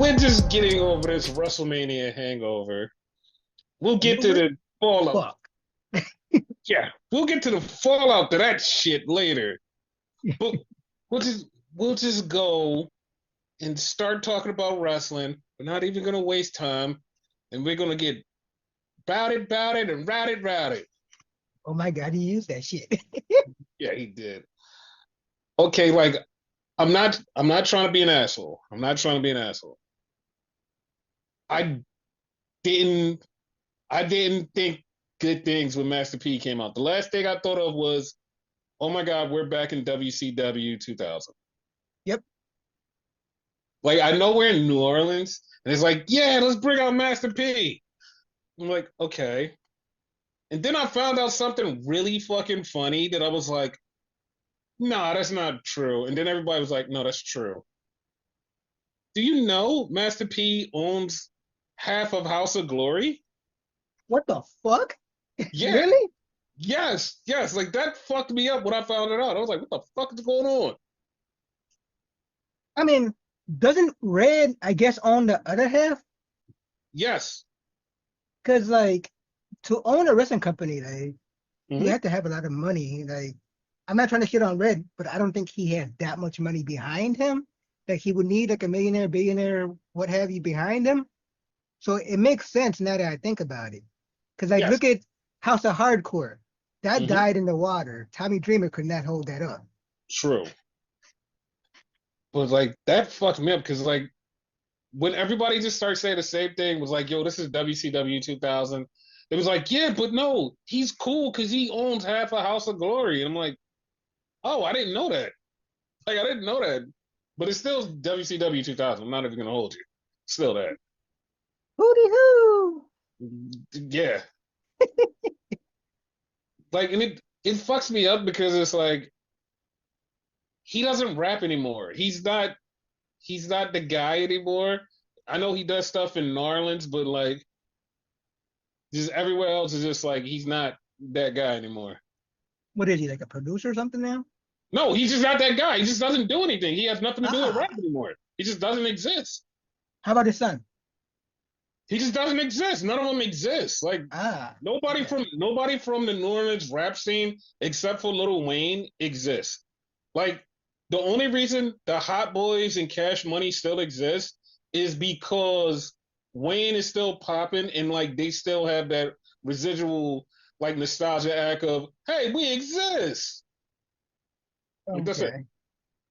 we're just getting over this WrestleMania hangover. We'll get to Hangover? the fallout. Fuck. Yeah, we'll get to the fallout to that shit later. But we'll just we'll just go and start talking about wrestling. We're not even gonna waste time, and we're gonna get bout it, and rout it. Oh my god, he used that shit. Yeah, he did. Okay, like I'm not trying to be an asshole. I'm not trying to be an asshole. I didn't I didn't think good things when Master P came out. The last thing I thought of was, oh my God, we're back in WCW 2000. Yep. Like, I know we're in New Orleans, and it's like, yeah, let's bring out Master P. I'm like, okay. And then I found out something really fucking funny that I was like, nah, that's not true. And then everybody was like, no, that's true. Do you know Master P owns half of House of Glory? What the fuck? Yeah, Really? yes. Like, that fucked me up when I found it out. I was like, what the fuck is going on? I mean, doesn't Red, I guess, own the other half? Yes. Because, like, to own a wrestling company, like, you Hmm. have to have a lot of money. Like, I'm not trying to shit on Red, but I don't think he has that much money behind him that he would need, like, a millionaire, billionaire, what have you, behind him. So it makes sense now that I think about it. Because, like, Yes. look at House of Hardcore. That Hmm. died in the water. Tommy Dreamer could not hold that up. True. But like that fucked me up because like when everybody just started saying the same thing was like, yo, this is WCW 2000. It was like, yeah, but no, he's cool because he owns half a House of Glory. And I'm like, oh, I didn't know that. Like, I didn't know that. But it's still WCW 2000. I'm not even going to hold you. Still that. Hootie hoo! Yeah. Like, and it fucks me up because it's like, he doesn't rap anymore. He's not the guy anymore. I know he does stuff in New Orleans, but like, just everywhere else is just like he's not that guy anymore. What is he, like a producer or something now? No, he's just not that guy. He just doesn't do anything. He has nothing to do with Ah, rap anymore. He just doesn't exist. how about his son? He just doesn't exist. None of them exist. Like Ah, nobody okay. from nobody from the New Orleans rap scene except for Lil Wayne exists. Like the only reason the Hot Boys and Cash Money still exist is because Wayne is still popping and like they still have that residual like nostalgia act of hey we exist. Like that's it. Okay.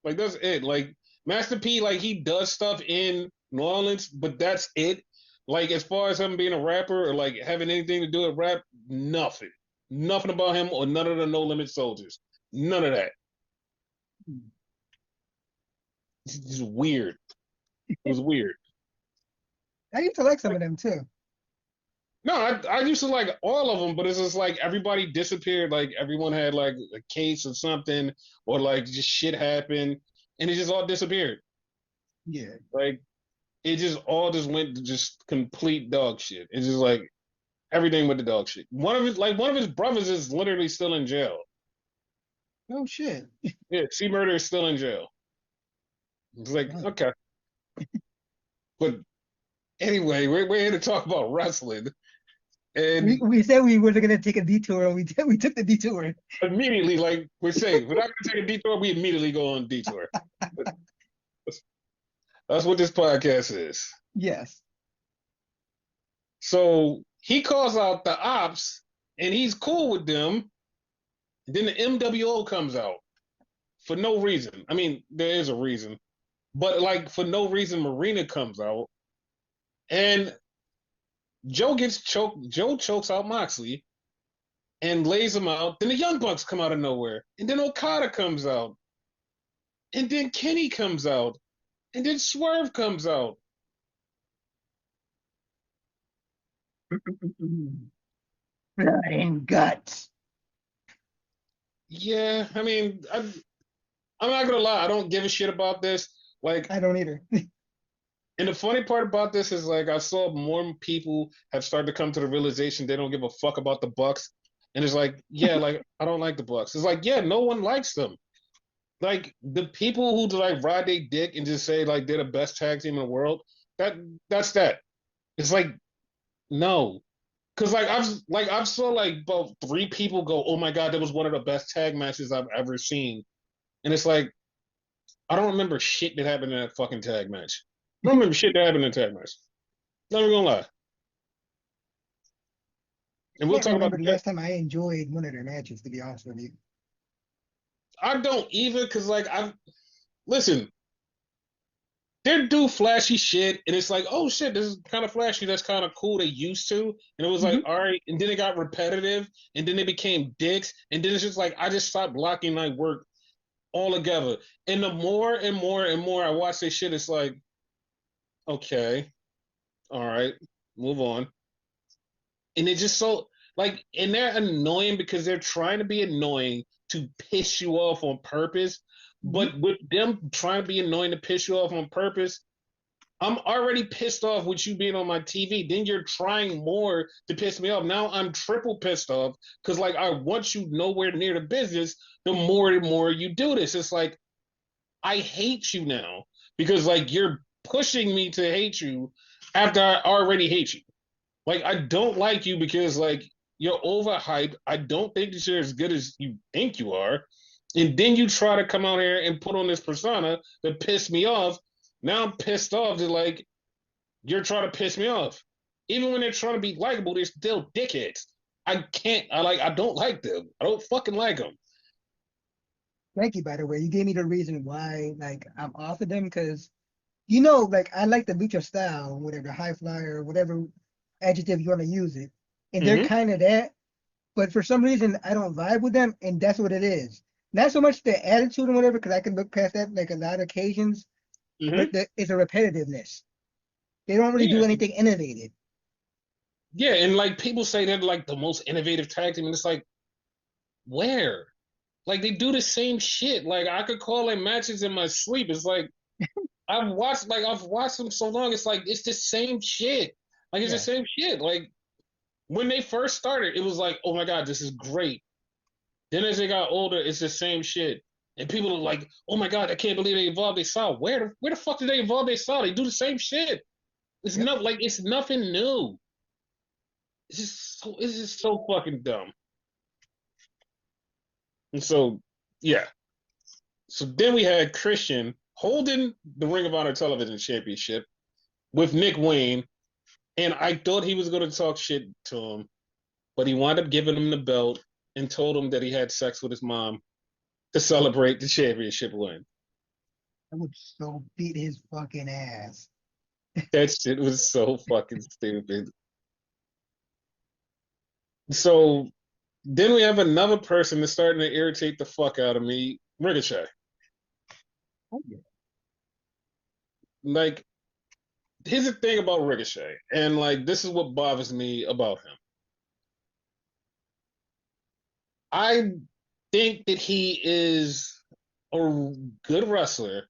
Like that's it. Like Master P, like he does stuff in New Orleans, but that's it. Like as far as him being a rapper or like having anything to do with rap, nothing. Nothing about him or none of the No Limit Soldiers. None of that. It's just weird. It was weird. I used to like some Like, of them too. no, I used to like all of them, but it's just like everybody disappeared. Like everyone had like a case or something, or like just shit happened, and it just all disappeared. Yeah. Like it just all just went to just complete dog shit. It's just like everything with the dog shit. One of his brothers is literally still in jail. Oh shit. Yeah, C Murder is still in jail. It's like Oh. okay, but anyway, we're here to talk about wrestling, We and we said we were gonna take a detour, and we did. We took the detour. immediately, like we're saying, we're not going to take a detour. We immediately go on detour. That's what this podcast is. Yes. So he calls out the ops, and he's cool with them. Then the MWO comes out for no reason. I mean, there is a reason, but like for no reason, Marina comes out, and Joe gets choked. Joe chokes out Moxley and lays him out. Then the Young Bucks come out of nowhere, and then Okada comes out, and then Kenny comes out, and then Swerve comes out. Blood and guts. Yeah, I mean, I'm not gonna lie, I don't give a shit about this. Like, I don't either. and the funny part about this is like I saw more people have started to come to the realization they don't give a fuck about the Bucks, and it's like, yeah, like I don't like the Bucks. It's like, yeah, no one likes them. Like the people who like ride their dick and just say like they're the best tag team in the world. That that's that. It's like no, because I've saw like about three people go, oh my god, that was one of the best tag matches I've ever seen, and it's like I don't remember shit that happened in that fucking tag match. I don't remember shit that happened in that tag match. Not even gonna lie. And we'll Can't talk about remember the the tag. last time I enjoyed one of their matches, to be honest with you. I don't either because like I've listen, they do flashy shit, and it's like, oh shit, this is kind of flashy. That's kind of cool. They used to, and it was like, Hmm. all right, and then it got repetitive, and then they became dicks, and then it's just like I just stopped blocking night work altogether. And the more and more and more I watch this shit, it's like, okay, all right, move on. And it's just so like, and they're annoying because they're trying to be annoying to piss you off on purpose. Hmm. But with them trying to be annoying to piss you off on purpose, I'm already pissed off with you being on my TV. Then you're trying more to piss me off. Now I'm triple pissed off because like I want you nowhere near the business. The more and more you do this, it's like I hate you now because like you're pushing me to hate you after I already hate you. Like I don't like you because like you're overhyped. I don't think that you're as good as you think you are. And then you try to come out here and put on this persona that pissed me off. Now I'm pissed off that like you're trying to piss me off. Even when they're trying to be likable, they're still dickheads. I can't. I don't like them. I don't fucking like them. Thank you, by the way. You gave me the reason why, like, I'm off of them because like I like the lucha style, whatever, high flyer, whatever adjective you want to use it, and they're Mm-hmm. kind of that. But for some reason, I don't vibe with them, and that's what it is. Not so much the attitude and whatever, because I can look past that like a lot of occasions, Mm-hmm. but it's a repetitiveness. They don't really Yeah, do anything innovative. yeah, and like people say they're like the most innovative tag team, and it's like where? Like they do the same shit. Like I could call them matches in my sleep. It's like I've watched them so long. It's like it's the same shit. Like it's the Yeah. same shit. Like when they first started, it was like, oh my god, this is great. Then as they got older, it's the same shit. And people are like, oh my god, I can't believe they evolved their style. Where the fuck did they evolve their style? They do the same shit. It's Yep. not like it's nothing new. It's just so fucking dumb. And so yeah. So then we had Christian holding the Ring of Honor Television Championship with Nick Wayne, and I thought he was going to talk shit to him, but he wound up giving him the belt and told him that he had sex with his mom to celebrate the championship win. I would so beat his fucking ass. That shit was so fucking stupid. So then we have another person that's starting to irritate the fuck out of me, Ricochet. Oh, yeah. Like, here's the thing about Ricochet, and like, this is what bothers me about him. I think that he is a good wrestler,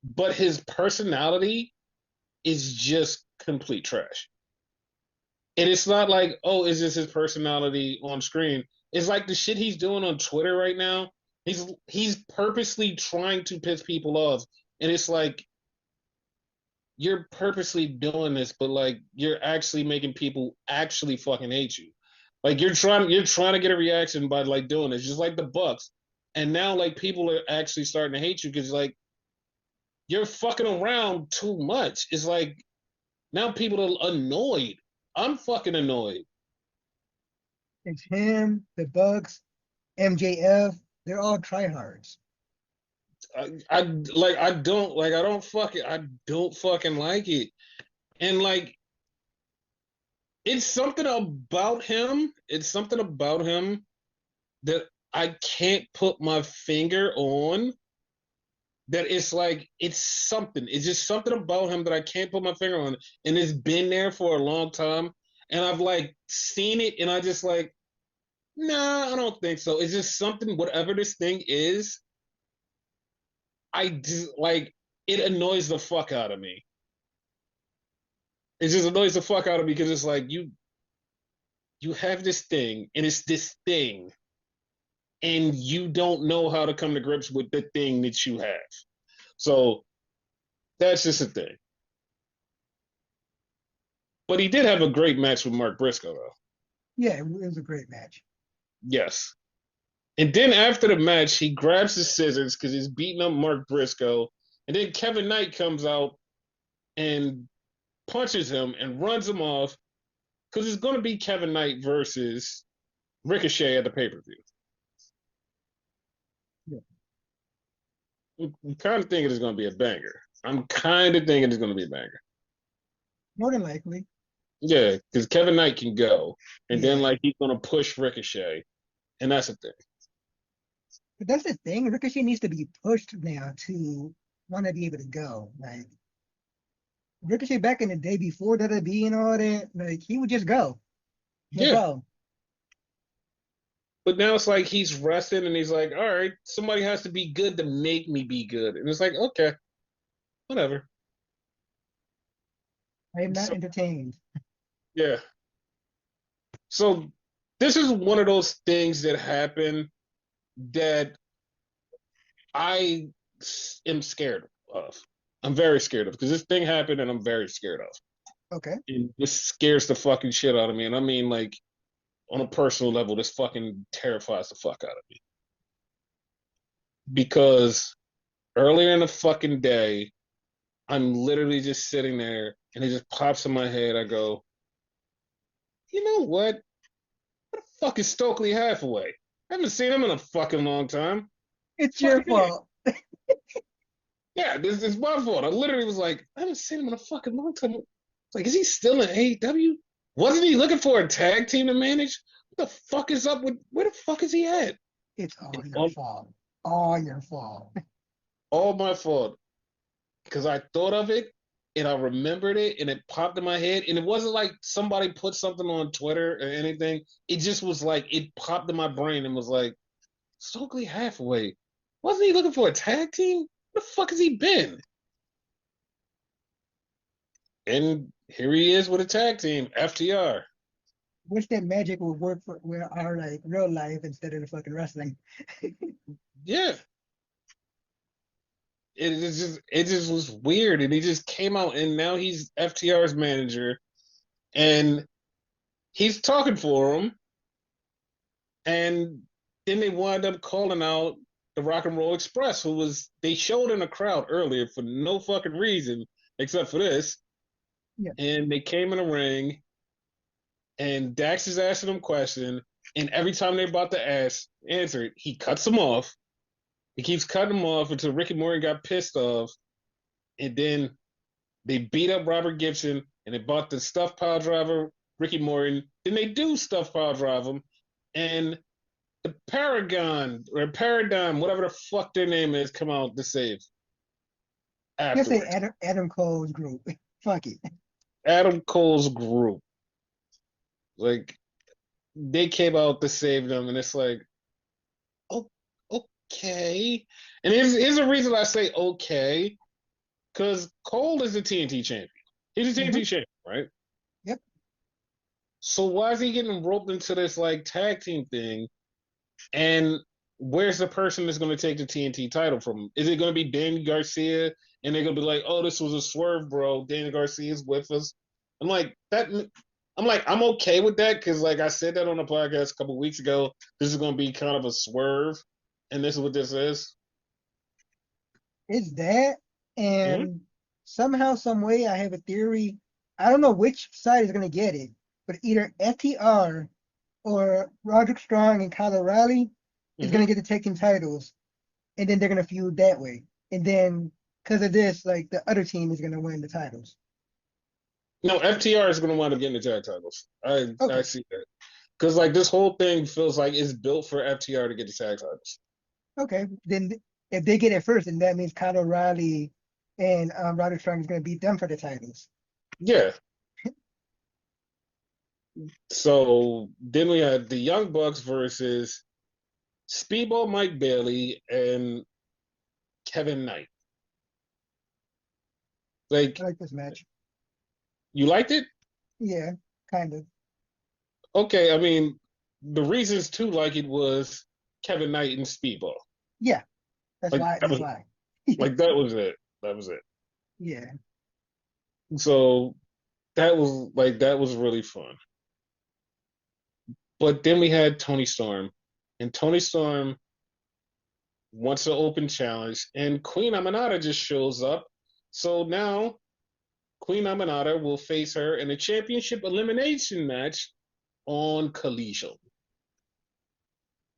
but his personality is just complete trash. And it's not like, oh, is this his personality on screen? It's like the shit he's doing on Twitter right now. He's purposely trying to piss people off, and it's like you're purposely doing this, but like you're actually making people actually fucking hate you. Like you're trying to get a reaction by like doing this, just like the Bucks. And now like people are actually starting to hate you because like you're fucking around too much. It's like now people are annoyed. I'm fucking annoyed. It's him, the Bucks, MJF. They're all tryhards. I don't fucking like it. And like it's something about him. It's something about him that I can't put my finger on. That it's like it's something. It's just something about him that I can't put my finger on. And it's been there for a long time. And I've like seen it and I just like, nah, I don't think so. It's just something, whatever this thing is, I just like it annoys the fuck out of me. It just annoys the fuck out of me because it's like you have this thing and it's this thing and you don't know how to come to grips with the thing that you have. So that's just a thing. But he did have a great match with Mark Briscoe, though. Yeah, it was a great match. Yes. And then after the match, he grabs his scissors because he's beating up Mark Briscoe. And then Kevin Knight comes out and punches him and runs him off because it's going to be Kevin Knight versus Ricochet at the pay per view. Yeah. I'm kind of thinking it's going to be a banger. I'm kind of thinking it's going to be a banger. More than likely. Yeah, because Kevin Knight can go, and then Yeah. like he's going to push Ricochet, and that's the thing. But that's the thing. Ricochet needs to be pushed now to want to be able to go. Like Ricochet back in the day before WWE and all that, like he would just go. No Yeah, problem. but now it's like he's resting, and he's like, all right, somebody has to be good to make me be good, and it's like, okay, whatever. I am not So entertained. yeah, so this is one of those things that happen that I am scared of. I'm very scared of because this thing happened, and I'm very scared of. Okay. And this scares the fucking shit out of me, and I mean like on a personal level, this fucking terrifies the fuck out of me. Because earlier in the fucking day, I'm literally just sitting there and it just pops in my head. I go, you know what? What the fuck is Stokely Hathaway? I haven't seen him in a fucking long time. It's your Fucking idiot. fault. Yeah, this is my fault. I literally was like, I haven't seen him in a fucking long time. It's like, is he still in AEW? Wasn't he looking for a tag team to manage? What the fuck is up with where the fuck is he at? It's all your All, fault. All your fault. all my fault. Because I thought of it and I remembered it and it popped in my head. And it wasn't like somebody put something on Twitter or anything. It just was like it popped in my brain and was like, Stokely Hathaway. Wasn't he looking for a tag team? Where the fuck has he been? And here he is with a tag team, FTR. Wish that magic would work for our like real life instead of the fucking wrestling. Yeah. It just was weird. And he just came out and now he's FTR's manager and he's talking for him. And then they wind up calling out the Rock and Roll Express, who was they showed in a crowd earlier for no fucking reason except for this. Yeah. And they came in the ring, and Dax is asking them questions, and every time they're about to answer it, he cuts them off. He keeps cutting them off until Ricky Morton got pissed off, and then they beat up Robert Gibson, and they bought the stuff pile driver Ricky Morton. Then they do stuff pile drive him, and the Paragon or Paradigm, whatever the fuck their name is, come out to save Just say afterwards. Adam Cole's group. Fuck it. Adam Cole's group, like they came out to save them, and it's like, oh, okay. And here's a reason I say okay, because Cole is the TNT champion. He's a TNT Mm-hmm. champion, right? Yep. So why is he getting roped into this like tag team thing? And where's the person that's going to take the TNT title from him? Is it going to be Danny Garcia? And they're going to be like, oh, this was a swerve, bro. Danny Garcia's with us. I'm like, that. I'm like, I'm okay with that because, like I said that on the podcast a couple weeks ago. This is going to be kind of a swerve, and this is what this is. It's that. Mm-hmm. And somehow, some way, I have a theory. I don't know which side is going to get it, but either FTR or Roderick Strong and Kyle O'Reilly is Mm-hmm. going to get the tag team titles, and then they're going to feud that way. And then, because of this, like the other team is going to win the titles. No, FTR is going to wind up getting the tag titles. I Okay. see that because like this whole thing feels like it's built for FTR to get the tag titles. Okay. Then if they get it first, then that means Kyle O'Reilly and Roderick Strong is going to beat them for the titles. Yeah. So then we had the Young Bucks versus Speedball Mike Bailey and Kevin Knight. Like, I like this match. you liked it? Yeah, kind of. Okay, I mean, the reasons to like it was Kevin Knight and Speedball. Yeah, that's Like why. that That's was why. like that was it. That was it. Yeah, So that was really fun. But then we had Tony Storm, and Tony Storm wants an open challenge, and Queen Aminata just shows up. So now Queen Aminata will face her in a championship elimination match on Collision.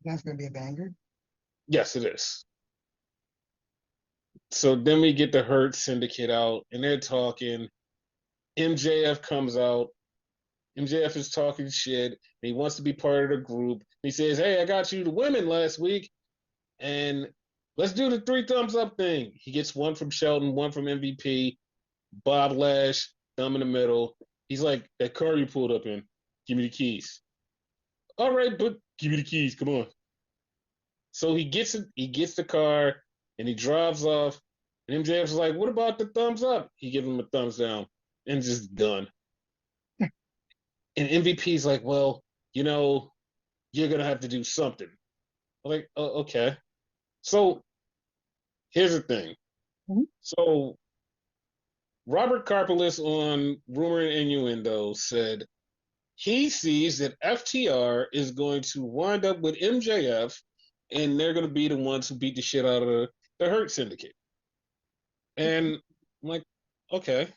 that's gonna be a banger. Yes, it is. So then we get the Hurt Syndicate out, and they're talking. MJF comes out. MJF is talking shit. He wants to be part of the group. He says, "Hey, I got you the women last week, and let's do the three thumbs up thing." He gets one from Shelton, one from MVP, Bob Lash, thumb in the middle. He's like, "That car you pulled up in, give me the keys." All right, but give me the keys. Come on. So he gets it. He gets the car and he drives off. And MJF's like, "What about the thumbs up?" He gives him a thumbs down and just done. And MVP's like, "Well, you know, you're gonna have to do something." I'm like, "Oh, okay." So here's the thing. Mhm. So Robert Karpelis on Rumor and Innuendo said he sees that FTR is going to wind up with MJF, and they're going to be the ones who beat the shit out of the Hurt Syndicate. And I'm like, okay,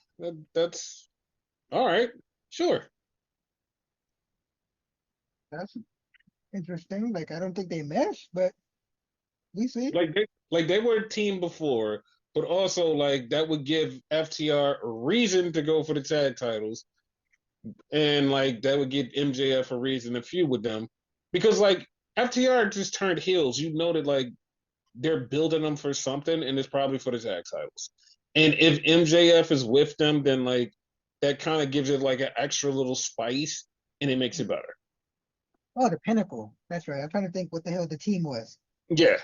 that's all right, sure. That's interesting. Like I don't think they mesh, but we see. Like they were a team before, but also like that would give FTR a reason to go for the tag titles, and like that would give MJF a reason to feud with them, because like FTR just turned heels. You know that like they're building them for something, and it's probably for the tag titles. And if MJF is with them, then like that kind of gives it like an extra little spice, and it makes it better. Oh, the Pinnacle. That's right. I'm trying to think what the hell the team was. Yeah,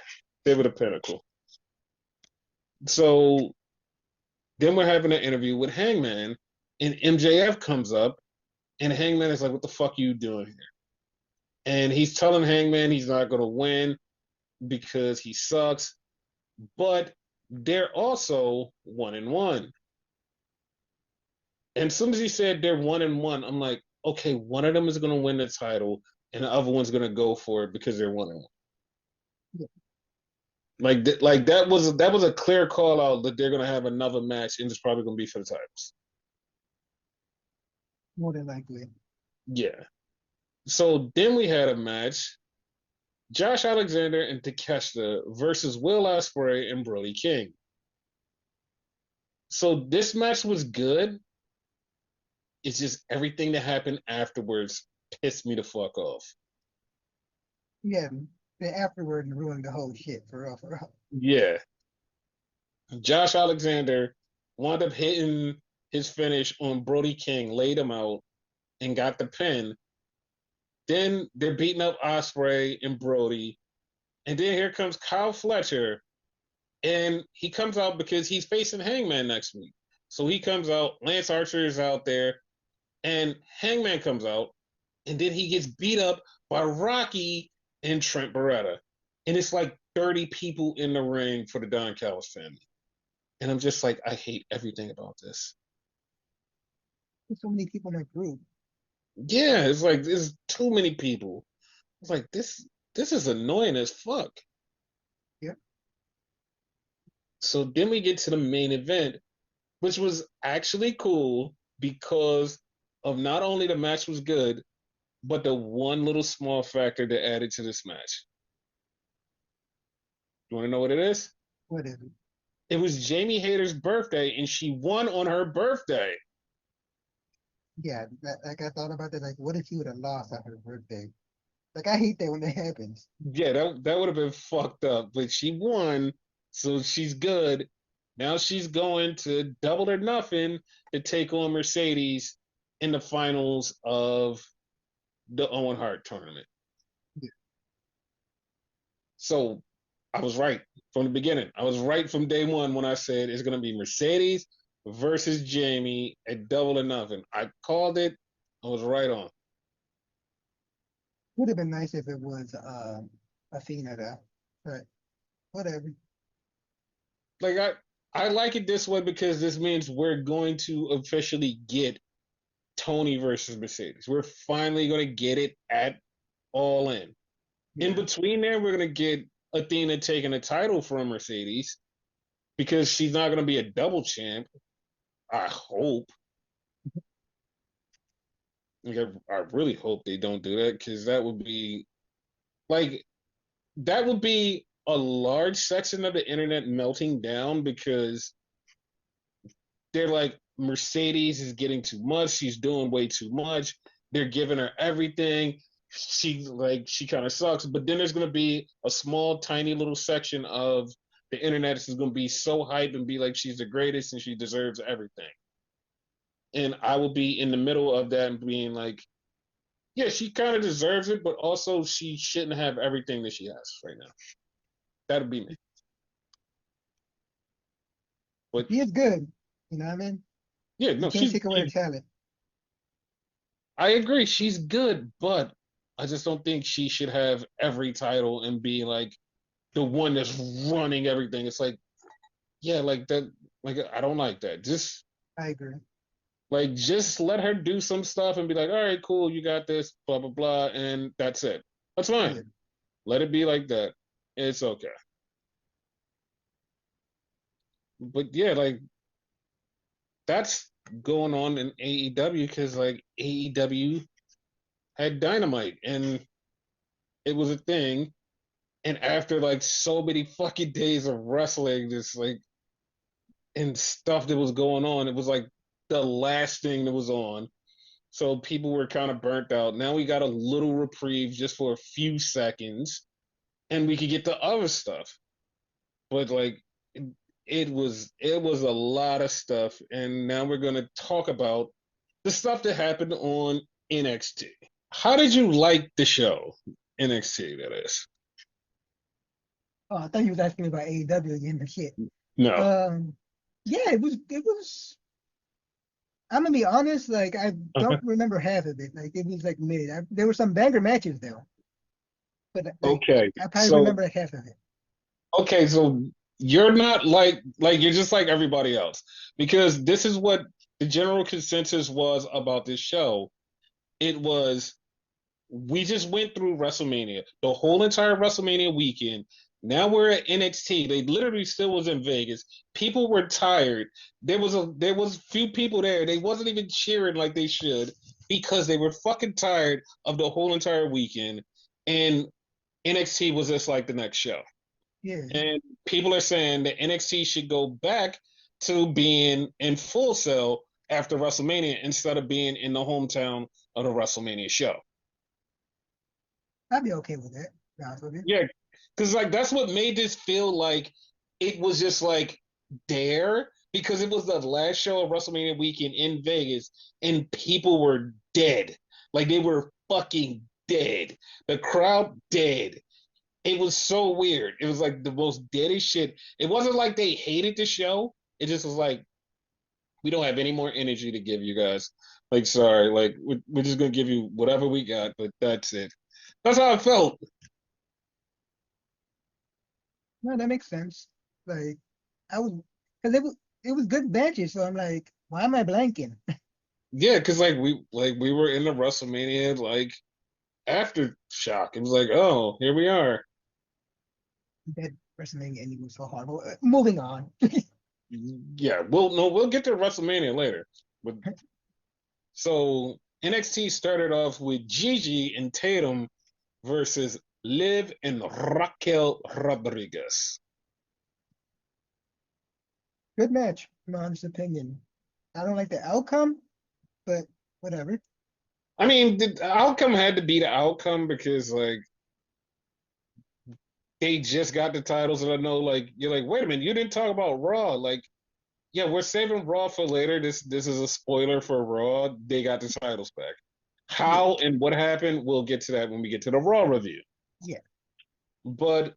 they were the pinnacle. So then we're having an interview with Hangman, and MJF comes up, and Hangman is like, "What the fuck are you doing here?" And he's telling Hangman he's not going to win because he sucks, but they're also 1-1. And as soon as he said they're 1-1, I'm like, okay, one of them is going to win the title, and the other one's going to go for it because they're 1-1. Yeah, Like that was a clear call out that they're going to have another match, and it's probably going to be for the titles. more than likely. Yeah. So then we had a match: Josh Alexander and Takeshita versus Will Ospreay and Brody King. So this match was good. It's just everything that happened afterwards pissed me the fuck off. Yeah, the afterward ruined the whole shit for real, for real. Yeah. Josh Alexander wound up hitting his finish on Brody King, laid him out, and got the pin. Then they're beating up Ospreay and Brody. And then here comes Kyle Fletcher. And he comes out because he's facing Hangman next week. So he comes out, Lance Archer is out there, and Hangman comes out, and then he gets beat up by Rocky and Trent Beretta. And it's like 30 people in the ring for the Don Callis family. And I'm just like, I hate everything about this. There's so many people in that group. Yeah, it's like there's too many people. It's like this is annoying as fuck. Yeah. So then we get to the main event, which was actually cool because of not only the match was good, but the one little small factor that added to this match. You want to know what it is? What is it? It was Jamie Hayter's birthday, and she won on her birthday. Yeah, like I thought about that. Like, what if she would have lost on her birthday? Like, I hate that when that happens. Yeah, that would have been fucked up, but she won, so she's good. Now she's going to Double or Nothing to take on Mercedes in the finals of the Owen Hart tournament. Yeah. So I was right from the beginning. I was right from day one when I said it's going to be Mercedes versus Jamie at Double or Nothing. I called it. I was right on. Would have been nice if it was Athena though, but whatever. Like I like it this way because this means we're going to officially get Tony versus Mercedes. We're finally going to get it at All In. In Yeah, between there, we're going to get Athena taking a title from Mercedes because she's not going to be a double champ. I hope. Like, I really hope they don't do that because that would be like that would be a large section of the internet melting down because they're like Mercedes is getting too much. She's doing way too much. They're giving her everything. She kind of sucks. But then there's gonna be a small, tiny little section of the internet that's gonna be so hyped and be like she's the greatest and she deserves everything. And I will be in the middle of that and being like, yeah, she kind of deserves it, but also she shouldn't have everything that she has right now. That'd be me. But she is good. You know what I mean? yeah, You no, can't take away her talent. I agree. She's good, but I just don't think she should have every title and be like the one that's running everything. It's like, yeah, like that. Like I don't like that. I agree. Just let her do some stuff and be like, all right, cool, you got this, blah blah blah, and that's it. That's fine. Yeah, Let it be like that. It's okay. But yeah, like that's going on in AEW because like AEW had Dynamite and it was a thing. And after like so many fucking days of wrestling, just like and stuff that was going on, it was like the last thing that was on. So people were kind of burnt out. Now we got a little reprieve just for a few seconds, and we could get the other stuff. But like it was a lot of stuff, and now we're gonna talk about the stuff that happened on NXT. How did you like the show NXT? That is Oh, I thought you was asking me about AEW again, but shit. no. Um, yeah, it was. I'm gonna be honest, like I don't remember half of it. Like it was like mid. There were some banger matches though, but like Okay, I probably so remember like half of it. so you're not like you're just like everybody else because this is what the general consensus was about this show. It was we just went through WrestleMania, the whole entire WrestleMania weekend. Now we're at NXT. They literally still was in Vegas. People were tired. There was few people there. They wasn't even cheering like they should because they were fucking tired of the whole entire weekend. And NXT was just like the next show. Yeah, And people are saying that NXT should go back to being in Full Sail after WrestleMania instead of being in the hometown of the WrestleMania show. I'd be okay with that. To be honest with you. Yeah, because like that's what made this feel like it was just like there because it was the last show of WrestleMania weekend in Vegas and people were dead. Like they were fucking dead. The crowd dead. It was so weird. It was like the most deadest shit. It wasn't like they hated the show. It just was like we don't have any more energy to give you guys. Like sorry, like we're just gonna give you whatever we got, but that's it. That's how I felt. No, that makes sense. Like I was, because it was good matches, so I'm like, why am I blanking? Yeah, because like we were in the WrestleMania like aftershock. It was like, oh, here we are. That WrestleMania ending was so horrible. Moving on. Yeah, we'll get to WrestleMania later. But so NXT started off with Gigi and Tatum versus Liv and Raquel Rodriguez. Good match, in my honest opinion. I don't like the outcome, but whatever. I mean, the outcome had to be the outcome because like they just got the titles, and I know like you're like, wait a minute, you didn't talk about Raw. Like, yeah, we're saving Raw for later. This is a spoiler for Raw. They got the titles back. Yeah, How and what happened, we'll get to that when we get to the Raw review. yeah. But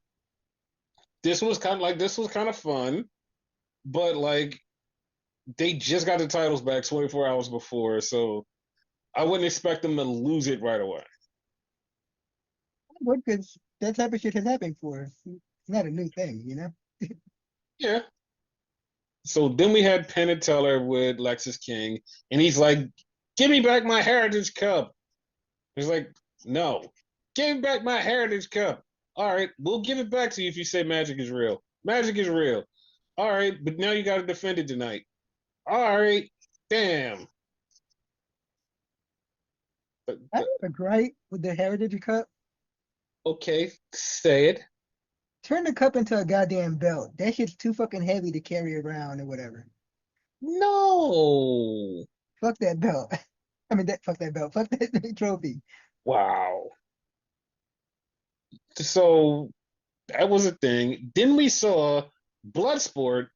this was kind of fun, but like they just got the titles back 24 hours before, so I wouldn't expect them to lose it right away. What good? that type of shit has happened before. It's not a new thing, you know? Yeah. So then we had Penn and Teller with Lexus King, and he's like, "Give me back my Heritage Cup." He's like, "No, give me back my Heritage Cup." All right, we'll give it back to you if you say magic is real. Magic is real. All right, but now you got to defend it tonight. All right, damn. I have a gripe with the Heritage Cup. Okay, say it. Turn the cup into a goddamn belt. That shit's too fucking heavy to carry around or whatever. No. Fuck that belt. I mean, fuck that belt. Fuck that trophy. Wow. So that was a thing. Then we saw Bloodsport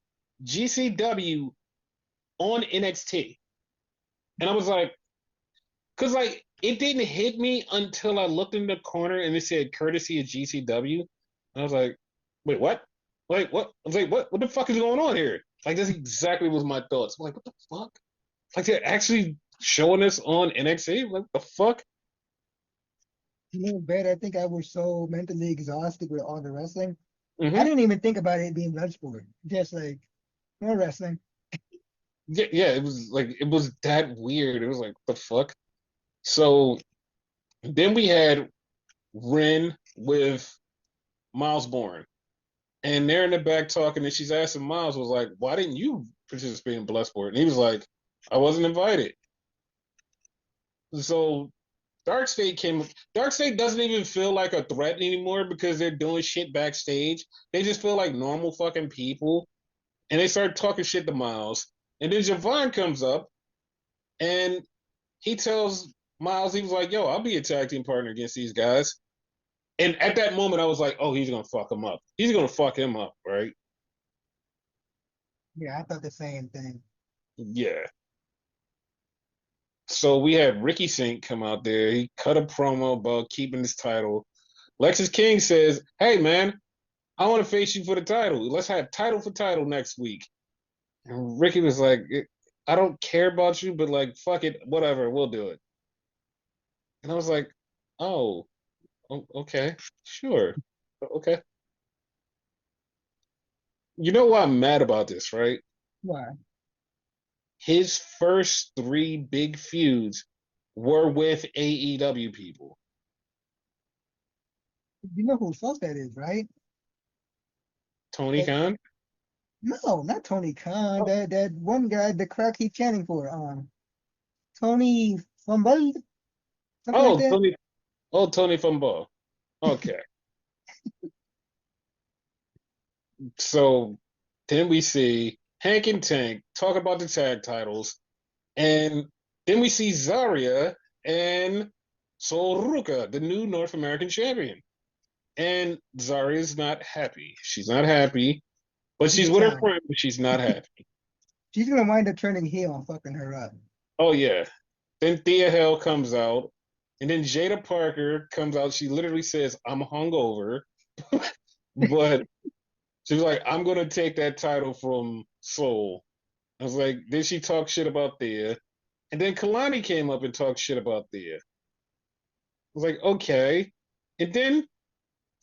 GCW on NXT. And I was like, because like it didn't hit me until I looked in the corner and it said courtesy of GCW. And I was like, wait, what? Like what? I was like, what the fuck is going on here? Like that's exactly was my thoughts. I'm like, what the fuck? Like they're actually showing this on NXT? Like the fuck? You know, Brad, I think I was so mentally exhausted with all the wrestling. I Hmm. didn't even think about it being Bloodsport. Just like more wrestling. Yeah, yeah, it was like it was that weird. It was like the fuck. So then we had Ren with Miles Bourne. And they're in the back talking, and she's asking Miles, was like, why didn't you participate in Bloodsport? And he was like, I wasn't invited. So Dark State came. Dark State doesn't even feel like a threat anymore because they're doing shit backstage. They just feel like normal fucking people. And they start talking shit to Miles. And then Javon comes up and he tells Miles, he was like, yo, I'll be a tag team partner against these guys. And at that moment, I was like, oh, he's going to fuck him up. He's going to fuck him up, right? Yeah, I thought the same thing. Yeah. So we had Ricky Sink come out there. He cut a promo about keeping his title. Lexus King says, hey, man, I want to face you for the title. Let's have title for title next week. And Ricky was like, I don't care about you, but like, fuck it, whatever, we'll do it. And I was like, oh, okay, sure. Okay. You know why I'm mad about this, right? Why? His first three big feuds were with AEW people. You know whose fault that is, right? Tony That, Khan? no, not Tony Khan. Oh, That one guy the crowd keep chanting for. Tony Fumble, something like oh, that. Tony Fumbo. Okay. So then we see Hank and Tank talk about the tag titles, and then we see Zarya and Soruka, the new North American champion. And Zarya's not happy. She's not happy, but she's Big with her time. friend, but she's not happy. She's gonna wind up turning heel and fucking her up. Oh yeah. Then Thea Hale comes out, and then Jada Parker comes out. She literally says, I'm hungover. But she was like, I'm gonna take that title from Soul. I was like, then she talked shit about Thea. And then Kalani came up and talked shit about Thea. I was like, okay. And then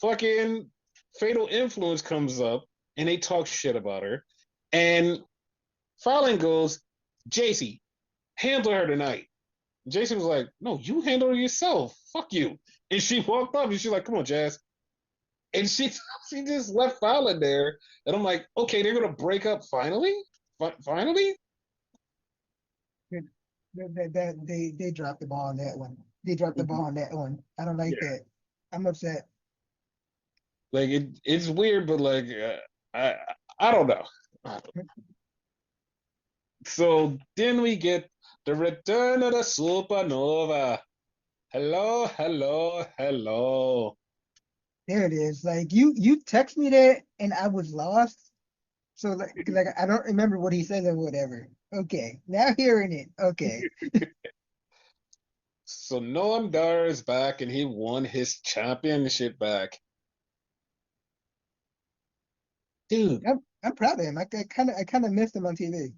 fucking Fatal Influence comes up and they talk shit about her. And Fallon goes, JC, handle her tonight. Jason was like, no, you handle her yourself. Fuck you. And she walked up and she's like, come on, Jazz. And she just left Fallon there. And I'm like, okay, they're gonna break up finally? Finally? They dropped the ball on that one. They dropped the ball on that one. I don't like Yeah. that. I'm upset. Like it's weird, but like I I don't know. So then we get the return of the supernova. Hello, hello, hello. There it is. Like you text me that and I was lost. So like I don't remember what he said or whatever. Okay, now hearing it. Okay, So Noam Dar is back and he won his championship back. Dude. I'm proud of him. I kind of missed him on TV.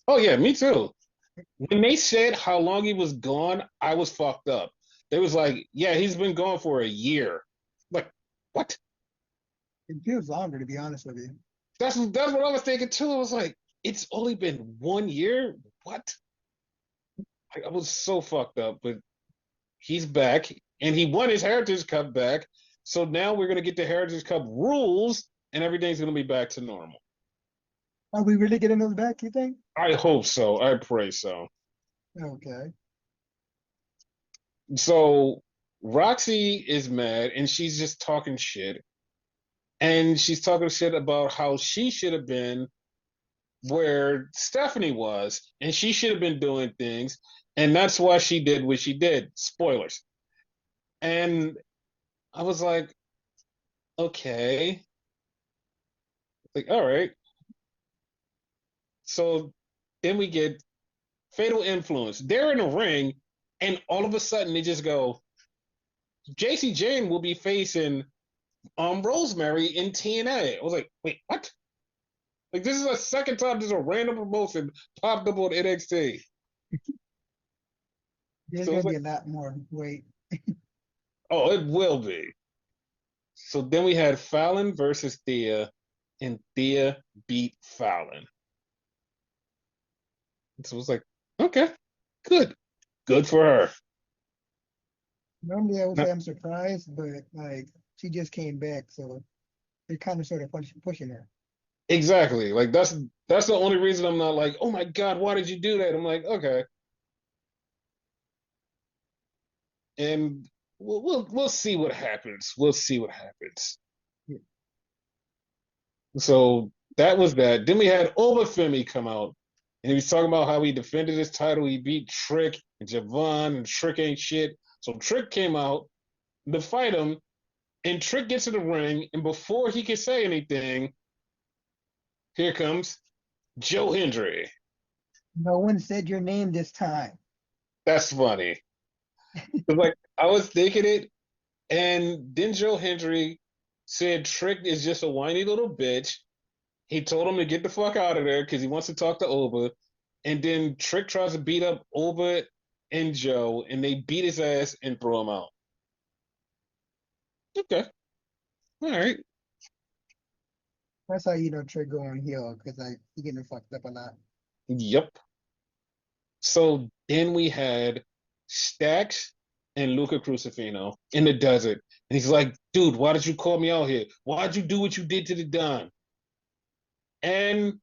Oh yeah, me too. When they said how long he was gone, I was fucked up. They was like, yeah, he's been gone for a year. Like, what? It feels longer, to be honest with you. That's what I was thinking too. I was like, it's only been 1 year. What? I was so fucked up, but he's back and he won his Heritage Cup back. So now we're gonna get the Heritage Cup rules and everything's gonna be back to normal. Are we really getting those back, you think? I hope so. I pray so. Okay. So Roxy is mad and she's just talking shit. And she's talking shit about how she should have been where Stephanie was, and she should have been doing things, and that's why she did what she did. Spoilers. And I was like, okay, like, all right. So then we get Fatal Influence. They're in a ring, and all of a sudden they just go, JC Jane will be facing Rosemary in TNA. I was like, wait, what? Like this is the second time there's a random promotion popped up on NXT. There's So gonna it's be like, a lot more. Wait. oh, it will be. So then we had Fallon versus Thea, and Thea beat Fallon. So it was like, okay, good, good for her. Normally I would Now, say I'm surprised, but like she just came back, so they're kind of sort of pushing her. exactly. Like that's the only reason I'm not like, oh my god, why did you do that? I'm like, okay, and we'll see what happens. We'll see what happens. Yeah. So that was that. Then we had Obafemi come out, and he was talking about how he defended his title. He beat Trick and Javon, and Trick ain't shit. So Trick came out to fight him, and Trick gets in the ring, and before he could say anything, here comes Joe Hendry. No one said your name this time. That's funny. Like I was thinking it, and then Joe Hendry said Trick is just a whiny little bitch. He told him to get the fuck out of there because he wants to talk to Oba. And then Trick tries to beat up Oba and Joe, and they beat his ass and throw him out. Okay, all right, That's how you know Trey going heel because like he getting fucked up a lot. yep. So then we had Stax and Luca Crucifino in the desert. And he's like, dude, why did you call me out here? Why'd you do what you did to the Don? And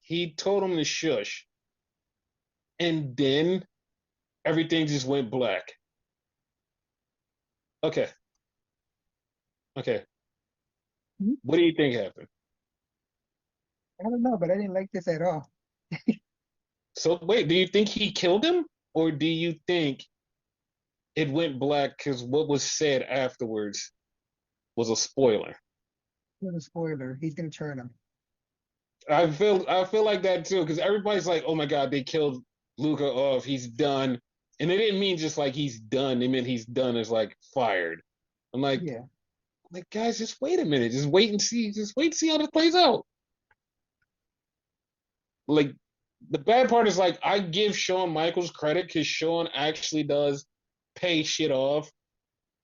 he told him to shush. And then everything just went black. Okay, okay. Hmm? What do you think happened? I don't know, but I didn't like this at all. So wait, do you think he killed him? Or do you think it went black because what was said afterwards was a spoiler? It was a spoiler. He's gonna turn him. I feel like that too because everybody's like, oh my god, they killed Luca off. He's done, and they didn't mean just like he's done. They meant he's done as like fired. I'm Yeah. like guys, just wait a minute, just wait and see, just wait and see how this plays out. Like the bad part is like I give Shawn Michaels credit because Shawn actually does pay shit off,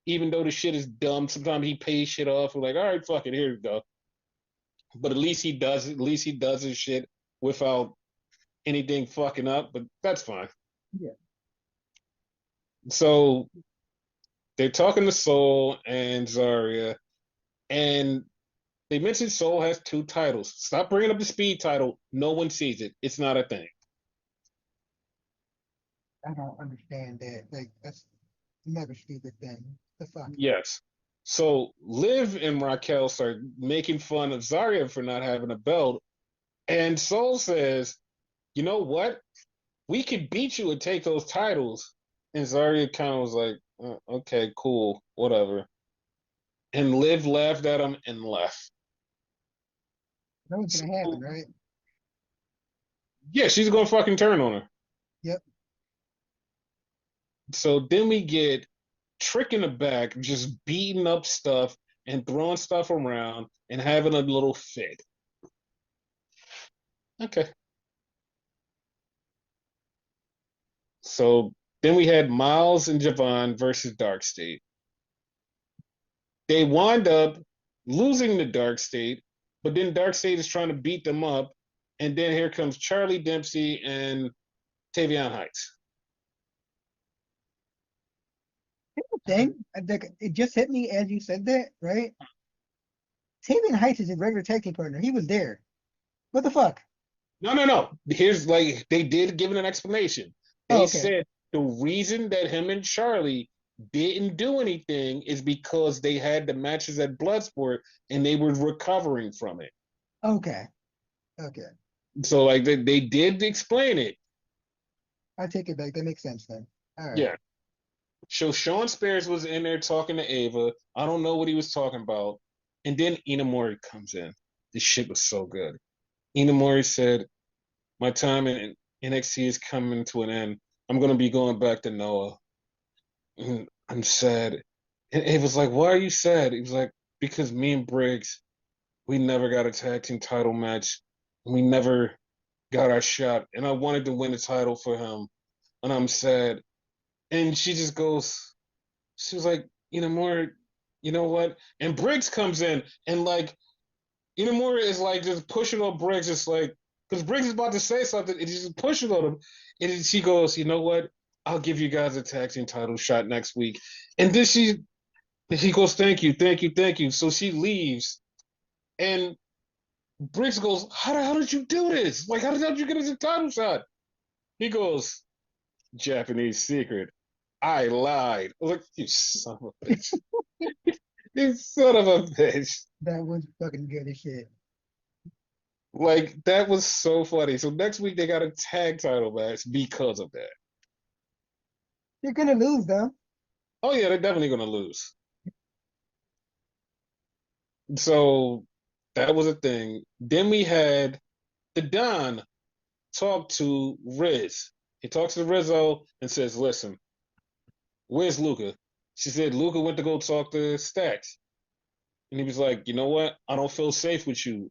even though the shit is dumb. Sometimes he pays shit off. We're like, all right, fuck it, here we go. But at least he does it. At least he does his shit without anything fucking up. But that's fine. Yeah. So they're talking to Soul and Zarya, and they mentioned Soul has two titles. Stop bringing up the speed title. No one sees it. It's not a thing. I don't understand that. Like that's another stupid thing. The fuck. Yes. So Liv and Raquel start making fun of Zarya for not having a belt, and Soul says, "You know what? We could beat you and take those titles." And Zarya kind of was like, "Okay, cool, whatever." And Liv laughed at him and left. That was gonna happen, So, right? yeah, she's gonna fucking turn on her. Yep. So then we get Trick in the back, just beating up stuff and throwing stuff around and having a little fit. Okay. So then we had Miles and Javon versus Dark State. They wind up losing the Dark State, but then Dark State is trying to beat them up, and then here comes Charlie Dempsey and Tavion Heights. Thing, like, it just hit me as you said that, right? Tavian Heights is his regular tag team partner. He was there. What the fuck? No, no, no. Here's like they did give it an explanation. Oh, They okay. said the reason that him and Charlie didn't do anything is because they had the matches at Bloodsport and they were recovering from it. Okay. Okay. So like they did explain it. I take it back. That makes sense then. All right. Yeah. So Sean Spears was in there talking to Ava. I don't know what he was talking about. And then Inamori comes in. This shit was so good. Inamori said, my time in NXT is coming to an end. I'm gonna be going back to Noah. And I'm sad. And Ava was like, why are you sad? He was like, because me and Briggs, we never got a tag team title match. We never got our shot. And I wanted to win the title for him. And I'm sad. And she just goes, she was like, more, you know what? And Briggs comes in and like, more is like just pushing on Briggs. It's like, because Briggs is about to say something and he's just pushing on him. And she goes, you know what? I'll give you guys a tag team title shot next week. And then he goes, thank you, thank you, thank you. So she leaves. And Briggs goes, how the hell did you do this? Like, how the hell did you get us a title shot? He goes, Japanese secret. I lied. I was like, you son of a bitch. You son of a bitch. That was fucking good as shit. Like, that was so funny. So next week they got a tag title match because of that. You're gonna lose though. Oh, yeah, they're definitely going to lose. So that was a thing. Then we had the Don talk to Riz. He talks to Rizzo and says, listen, where's Luca? She said, Luca went to go talk to Stacks. And he was like, you know what? I don't feel safe with you.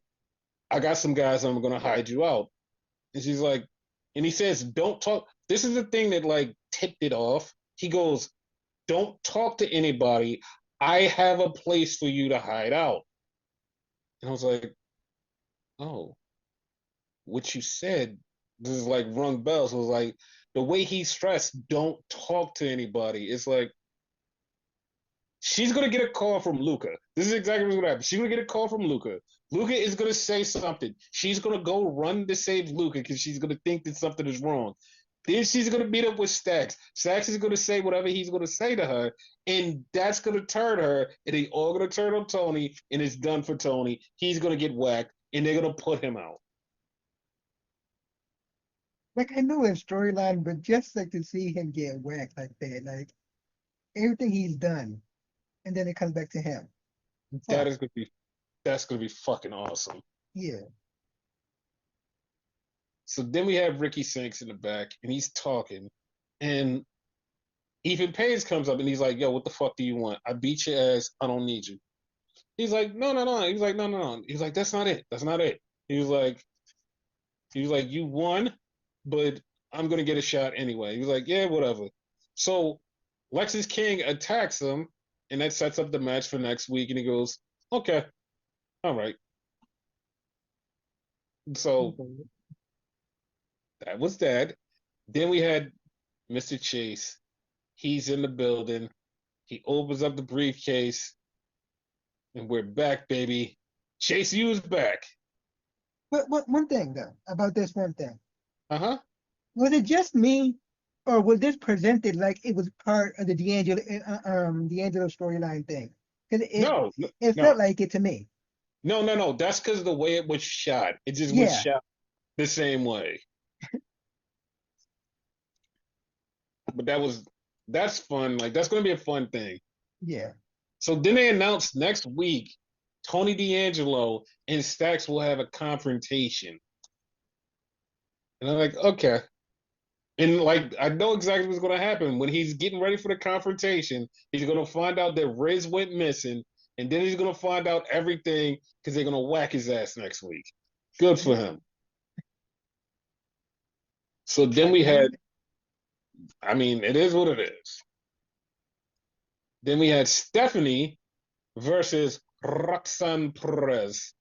I got some guys I'm going to hide you out. And she's like, and he says, don't talk. This is the thing that like tipped it off. He goes, don't talk to anybody. I have a place for you to hide out. And I was like, oh, what you said, this is like rung bells. It was like the way he stressed, don't talk to anybody. It's like she's gonna get a call from Luca. This is exactly what's gonna happen. She's gonna get a call from Luca. Luca is gonna say something. She's gonna go run to save Luca because she's gonna think that something is wrong. Then she's gonna meet up with Stacks. Stacks is gonna say whatever he's gonna say to her, and that's gonna turn her, and they all gonna turn on Tony, and it's done for Tony. He's gonna get whacked, and they're gonna put him out. Like I know his storyline, but just like to see him get whacked like that, like everything he's done, and then it comes back to him. That Fuck. is gonna be that's gonna be fucking awesome. Yeah. So then we have Ricky Sinks in the back, and he's talking, and Ethan Page comes up and he's like, "Yo, what the fuck do you want? I beat your ass. I don't need you." He's like, "No, no, no." He's like, "No, no, no." He's like, "That's not it. That's not it." He was like, "You won, but I'm gonna get a shot anyway." He was like, "Yeah, whatever." So Lexus King attacks him, and that sets up the match for next week. And he goes, "Okay, all right." So Okay. that was that. Then we had Mr. Chase. He's in the building. He opens up the briefcase, and we're back, baby. Chase U is back. But one thing though about this one thing, Uh huh. was it just me, or was this presented like it was part of the D'Angelo storyline thing? Because No, no, it no, felt like it to me. no, no, no. That's because of the way it was shot. It just was Yeah. shot the same way. But that's fun. Like that's going to be a fun thing. Yeah. So then they announced next week Tony D'Angelo and Stacks will have a confrontation, and I'm like, okay. And like I know exactly what's going to happen when he's getting ready for the confrontation. He's going to find out that Riz went missing, and then he's going to find out everything because they're going to whack his ass next week. Good for him. So then we had, I mean, it is what it is. Then we had Stephanie. versus Roxanne Perez.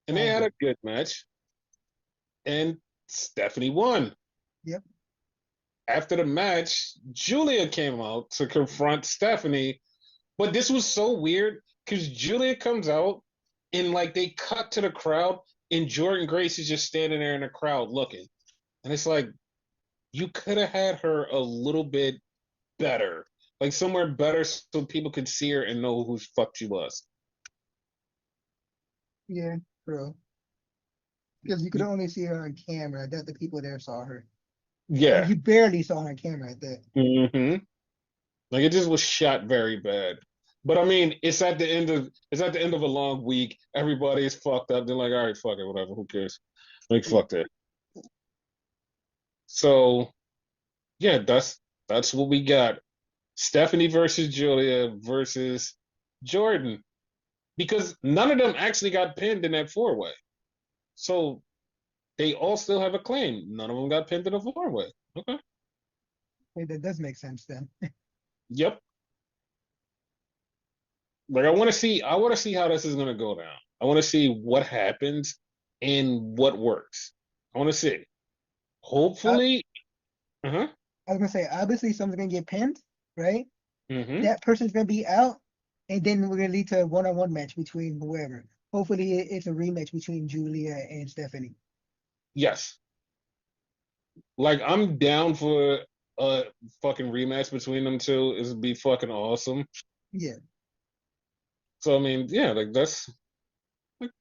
And they Sounds had good. a good match. And Stephanie won. Yep. After the match, Julia came out to confront Stephanie. But this was so weird because Julia comes out and like they cut to the crowd and Jordan Grace is just standing there in the crowd looking. And it's like, you could have had her a little bit better, like somewhere better so people could see her and know who the fuck she was. Yeah, true. Because you could only see her on camera. That the people there saw her. And Yeah. you barely saw her on camera at that. hmm Like it just was shot very bad. But I mean, it's at the end of a long week. Everybody is fucked up. They're like, all right, fuck it, whatever. Who cares? Like Yeah. fuck that. So yeah, that's what we got. Stephanie versus Julia versus Jordan. Because none of them actually got pinned in that four way. So they all still have a claim. None of them got pinned in a four way. Okay. Hey, that does make sense then. Yep. Like I want to see how this is gonna go down. I want to see what happens and what works. I want to see. I, Hopefully, uh-huh. I was gonna say, obviously someone's gonna get pinned, right? Mm-hmm. That person's gonna be out, and then we're gonna lead to a one-on-one match between whoever. Hopefully, it's a rematch between Julia and Stephanie. Yes. Like I'm down for a fucking rematch between them two. It'd be fucking awesome. Yeah. So I mean, yeah, like that's like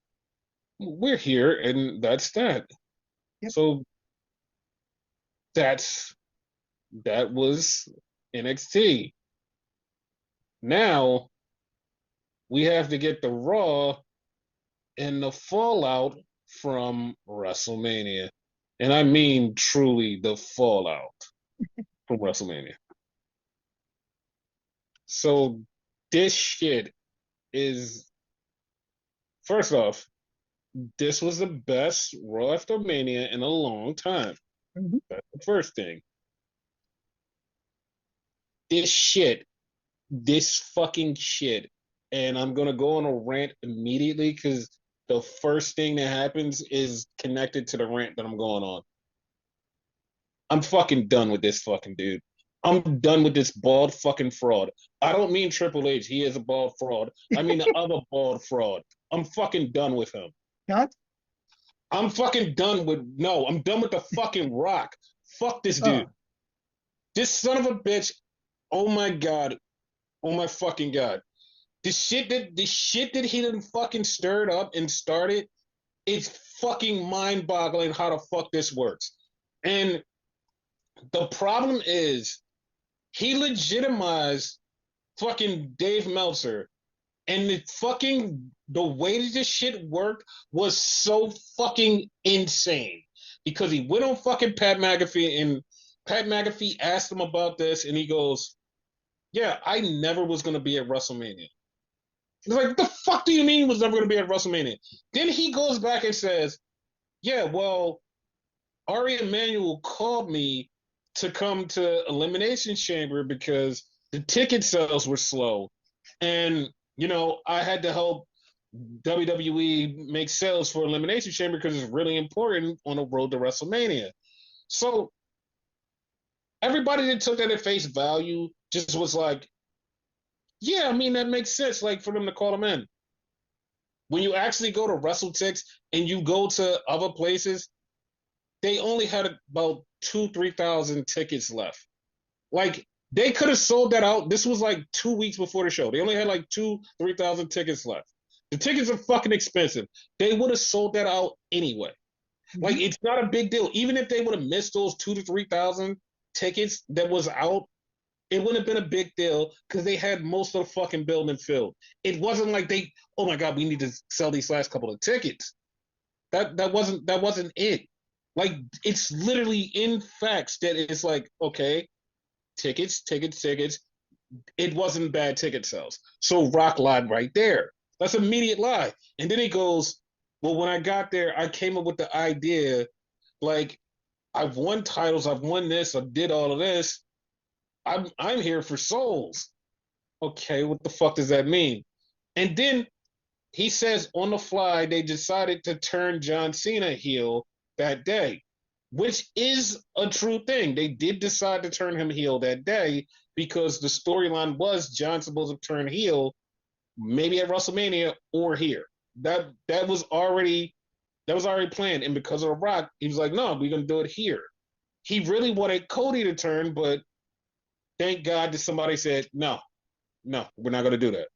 we're here and that's that. Yep. So that's that was NXT. Now we have to get the Raw and the fallout from WrestleMania. And I mean truly the fallout from WrestleMania. So this shit is first off, this was the best Raw after Mania in a long time. Mhm. That's the first thing. This shit, this fucking shit, and I'm gonna go on a rant immediately because the first thing that happens is connected to the rant that I'm going on. I'm fucking done with this fucking dude. I'm done with this bald fucking fraud. I don't mean Triple H. He is a bald fraud. I mean the other bald fraud. I'm fucking done with him. Not? I'm fucking done with no. I'm done with the fucking Rock. Fuck this dude. Oh, This son of a bitch. Oh my god. Oh my fucking god. The shit that he done fucking stirred up and started. It's fucking mind boggling how the fuck this works. And the problem is he legitimized fucking Dave Meltzer. And the way that this shit worked was so fucking insane. Because he went on fucking Pat McAfee and Pat McAfee asked him about this and he goes, yeah, I never was gonna be at WrestleMania. It's like, the fuck do you mean he was never gonna be at WrestleMania? Then he goes back and says, yeah, well, Ari Emanuel called me to come to Elimination Chamber because the ticket sales were slow. And, I had to help WWE make sales for Elimination Chamber because it's really important on the road to WrestleMania. So everybody that took that at face value just was like, yeah, I mean, that makes sense, like for them to call him in. When you actually go to WrestleTix and you go to other places, they only had about 3,000 tickets left. Like they could have sold that out. This was like 2 weeks before the show. They only had like 3,000 tickets left. The tickets are fucking expensive. They would have sold that out anyway. Like mhm. it's not a big deal. Even if they would have missed those 2 to 3,000 tickets that was out, it wouldn't have been a big deal because they had most of the fucking building filled. It wasn't like oh my god, we need to sell these last couple of tickets. That wasn't it. Like it's literally in facts that it's like, okay, tickets. It wasn't bad ticket sales. So Rock lied right there. That's immediate lie. And then he goes, well, when I got there, I came up with the idea, like, I've won titles, I've won this, I did all of this. I'm here for souls. Okay, what the fuck does that mean? And then he says on the fly they decided to turn John Cena heel that day, which is a true thing. They did decide to turn him heel that day because the storyline was John's supposed to turn heel maybe at WrestleMania or here. That was already planned. And because of The Rock, he was like, no, we're gonna do it here. He really wanted Cody to turn, but thank God that somebody said, no, no, we're not gonna do that.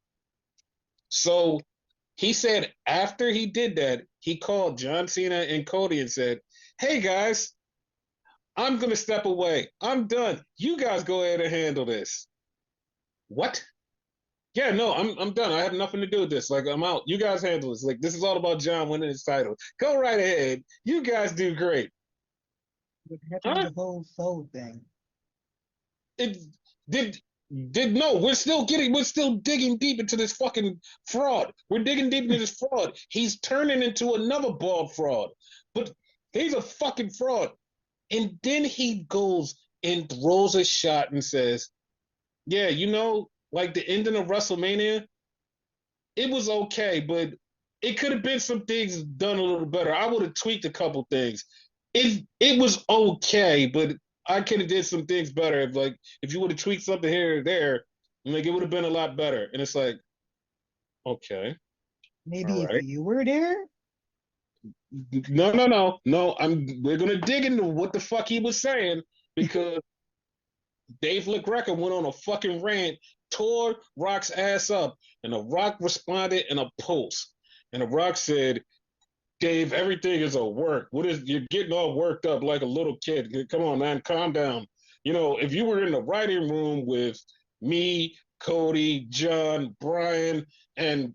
So he said after he did that, he called John Cena and Cody and said, hey guys, I'm gonna step away. I'm done. You guys go ahead and handle this. What? Yeah, no, I'm done. I have nothing to do with this. Like, I'm out. You guys handle this. Like, this is all about John winning his title. Go right ahead. You guys do great. What happened to Huh? the whole soul thing? It did no, we're still digging deep into this fucking fraud. We're digging deep into this fraud. He's turning into another bald fraud. But he's a fucking fraud. And then he goes and throws a shot and says, yeah, like the ending of WrestleMania, it was okay, but it could have been some things done a little better. I would have tweaked a couple things. It was okay, but I could have did some things better. If you would have tweaked something here or there, like it would have been a lot better. And it's like, okay, all Maybe if right. you were there. No, no, no, no. We're gonna dig into what the fuck he was saying because Dave LaGreca went on a fucking rant, tore Rock's ass up, and The Rock responded in a post. And The Rock said, Dave, everything is a work. You're getting all worked up like a little kid. Come on, man, calm down. If you were in the writing room with me, Cody, John, Brian, and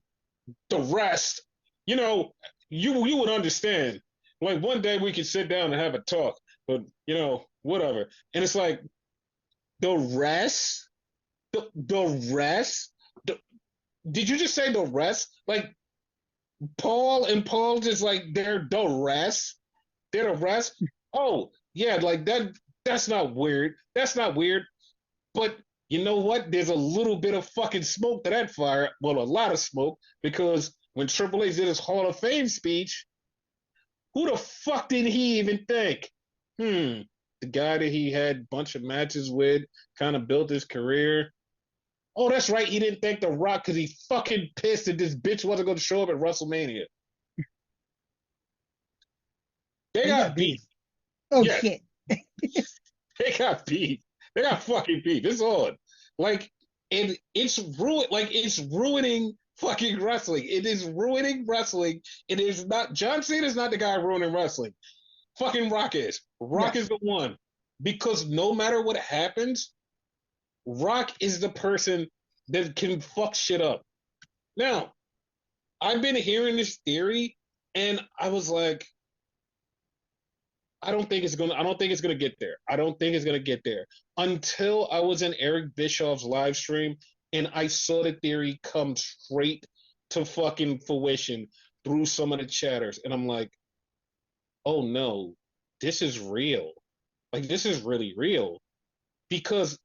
the rest, you know, you would understand. Like one day we could sit down and have a talk, but whatever. And it's like the rest, the rest. The, did you just say the rest? Like Paul and Paul just like they're the rest. They're the rest. Oh yeah, like that. That's not weird. That's not weird. But you know what? There's a little bit of fucking smoke to that fire. Well, a lot of smoke because when Triple H did his Hall of Fame speech, who the fuck did he even think? The guy that he had a bunch of matches with, kind of built his career. Oh, that's right. He didn't thank The Rock because he fucking pissed that this bitch wasn't going to show up at WrestleMania. They They got got beef. beef. Oh Yes, shit. they got beef. They got fucking beef. It's on. Like, it's ruined. Like, it's ruining fucking wrestling. It is ruining wrestling. It is not. John Cena is not the guy ruining wrestling. Fucking Rock is. Rock is Yes. the one. Because no matter what happens, Rock is the person that can fuck shit up. Now, I've been hearing this theory, and I was like, I don't think it's gonna get there. I don't think it's gonna get there until I was in Eric Bischoff's live stream and I saw the theory come straight to fucking fruition through some of the chatters, and I'm like, oh no, this is real. Like this is really real because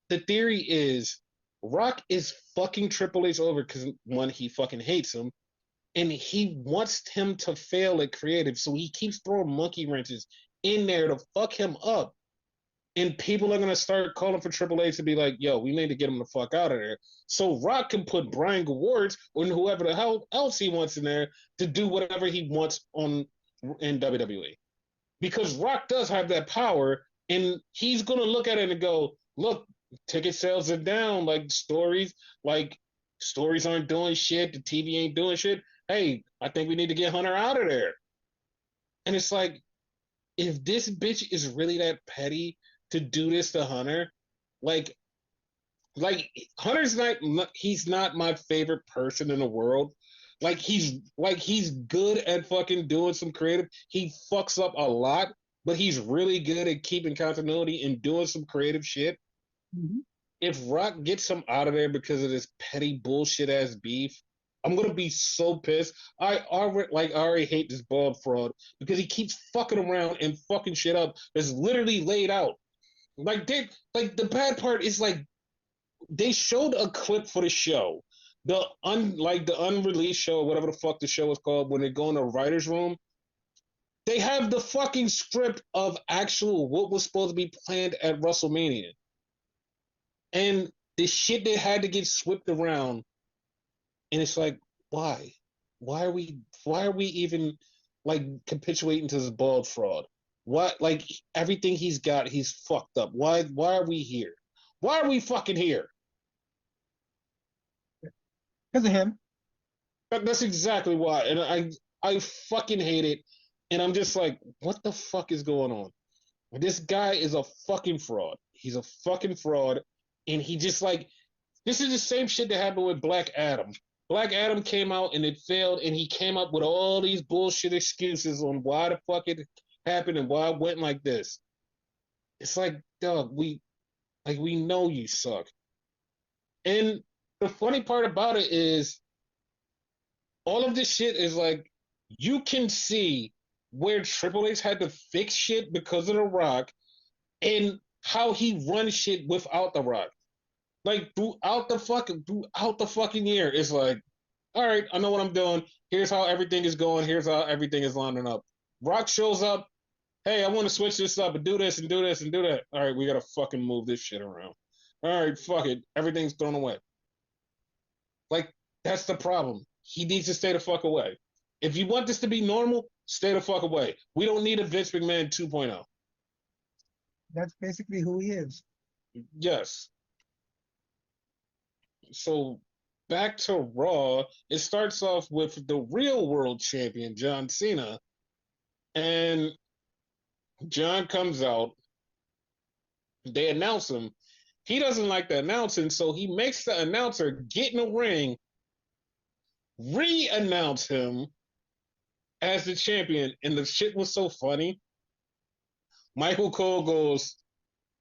the theory is Rock is fucking Triple H over because one, he fucking hates him, and he wants him to fail at creative, so he keeps throwing monkey wrenches in there to fuck him up. And people are gonna start calling for Triple H to be like, "Yo, we need to get him the fuck out of there." So Rock can put Brian Gewirtz or whoever the hell else he wants in there to do whatever he wants in WWE because Rock does have that power, and he's gonna look at it and go, "Look, ticket sales are down. Like stories aren't doing shit. The TV ain't doing shit. Hey, I think we need to get Hunter out of there." And it's like, if this bitch is really that petty to do this to Hunter, like, like Hunter's not he's not my favorite person in the world. He's good at fucking doing some creative. He fucks up a lot, but he's really good at keeping continuity and doing some creative shit. Mm-hmm. If Rock gets him out of there because of this petty bullshit ass beef, I'm gonna be so pissed. I already hate this bald fraud because he keeps fucking around and fucking shit up that's literally laid out. The bad part is like they showed a clip for the show the unreleased show, whatever the fuck the show is called, when they go in the writer's room, they have the fucking script of actual what was supposed to be planned at WrestleMania. And the shit that had to get swept around, and it's like, why? Why are we even like capitulating to this bald fraud? What, like, everything he's got, he's fucked up. Why are we here? Why are we fucking here? Because of him. That's exactly why. And I fucking hate it. And I'm just like, what the fuck is going on? This guy is a fucking fraud. He's a fucking fraud. And he just like, this is the same shit that happened with Black Adam. Black Adam came out and it failed, and he came up with all these bullshit excuses on why the fuck it happened and why it went like this. It's like, dog, we know you suck. And the funny part about it is all of this shit is like, you can see where Triple H had to fix shit because of The Rock and how he runs shit without The Rock. Like throughout the fucking year, it's like, all right, I know what I'm doing. Here's how everything is going. Here's how everything is lining up. Rock shows up. Hey, I want to switch this up and do this and do this and do that. All right, we gotta fucking move this shit around. All right, fuck it. Everything's thrown away. Like, that's the problem. He needs to stay the fuck away. If you want this to be normal, stay the fuck away. We don't need a Vince McMahon 2.0. That's basically who he is. Yes. So back to Raw, it starts off with the real world champion, John Cena. And John comes out. They announce him. He doesn't like the announcing, so he makes the announcer get in the ring, re-announce him as the champion. And the shit was so funny. Michael Cole goes,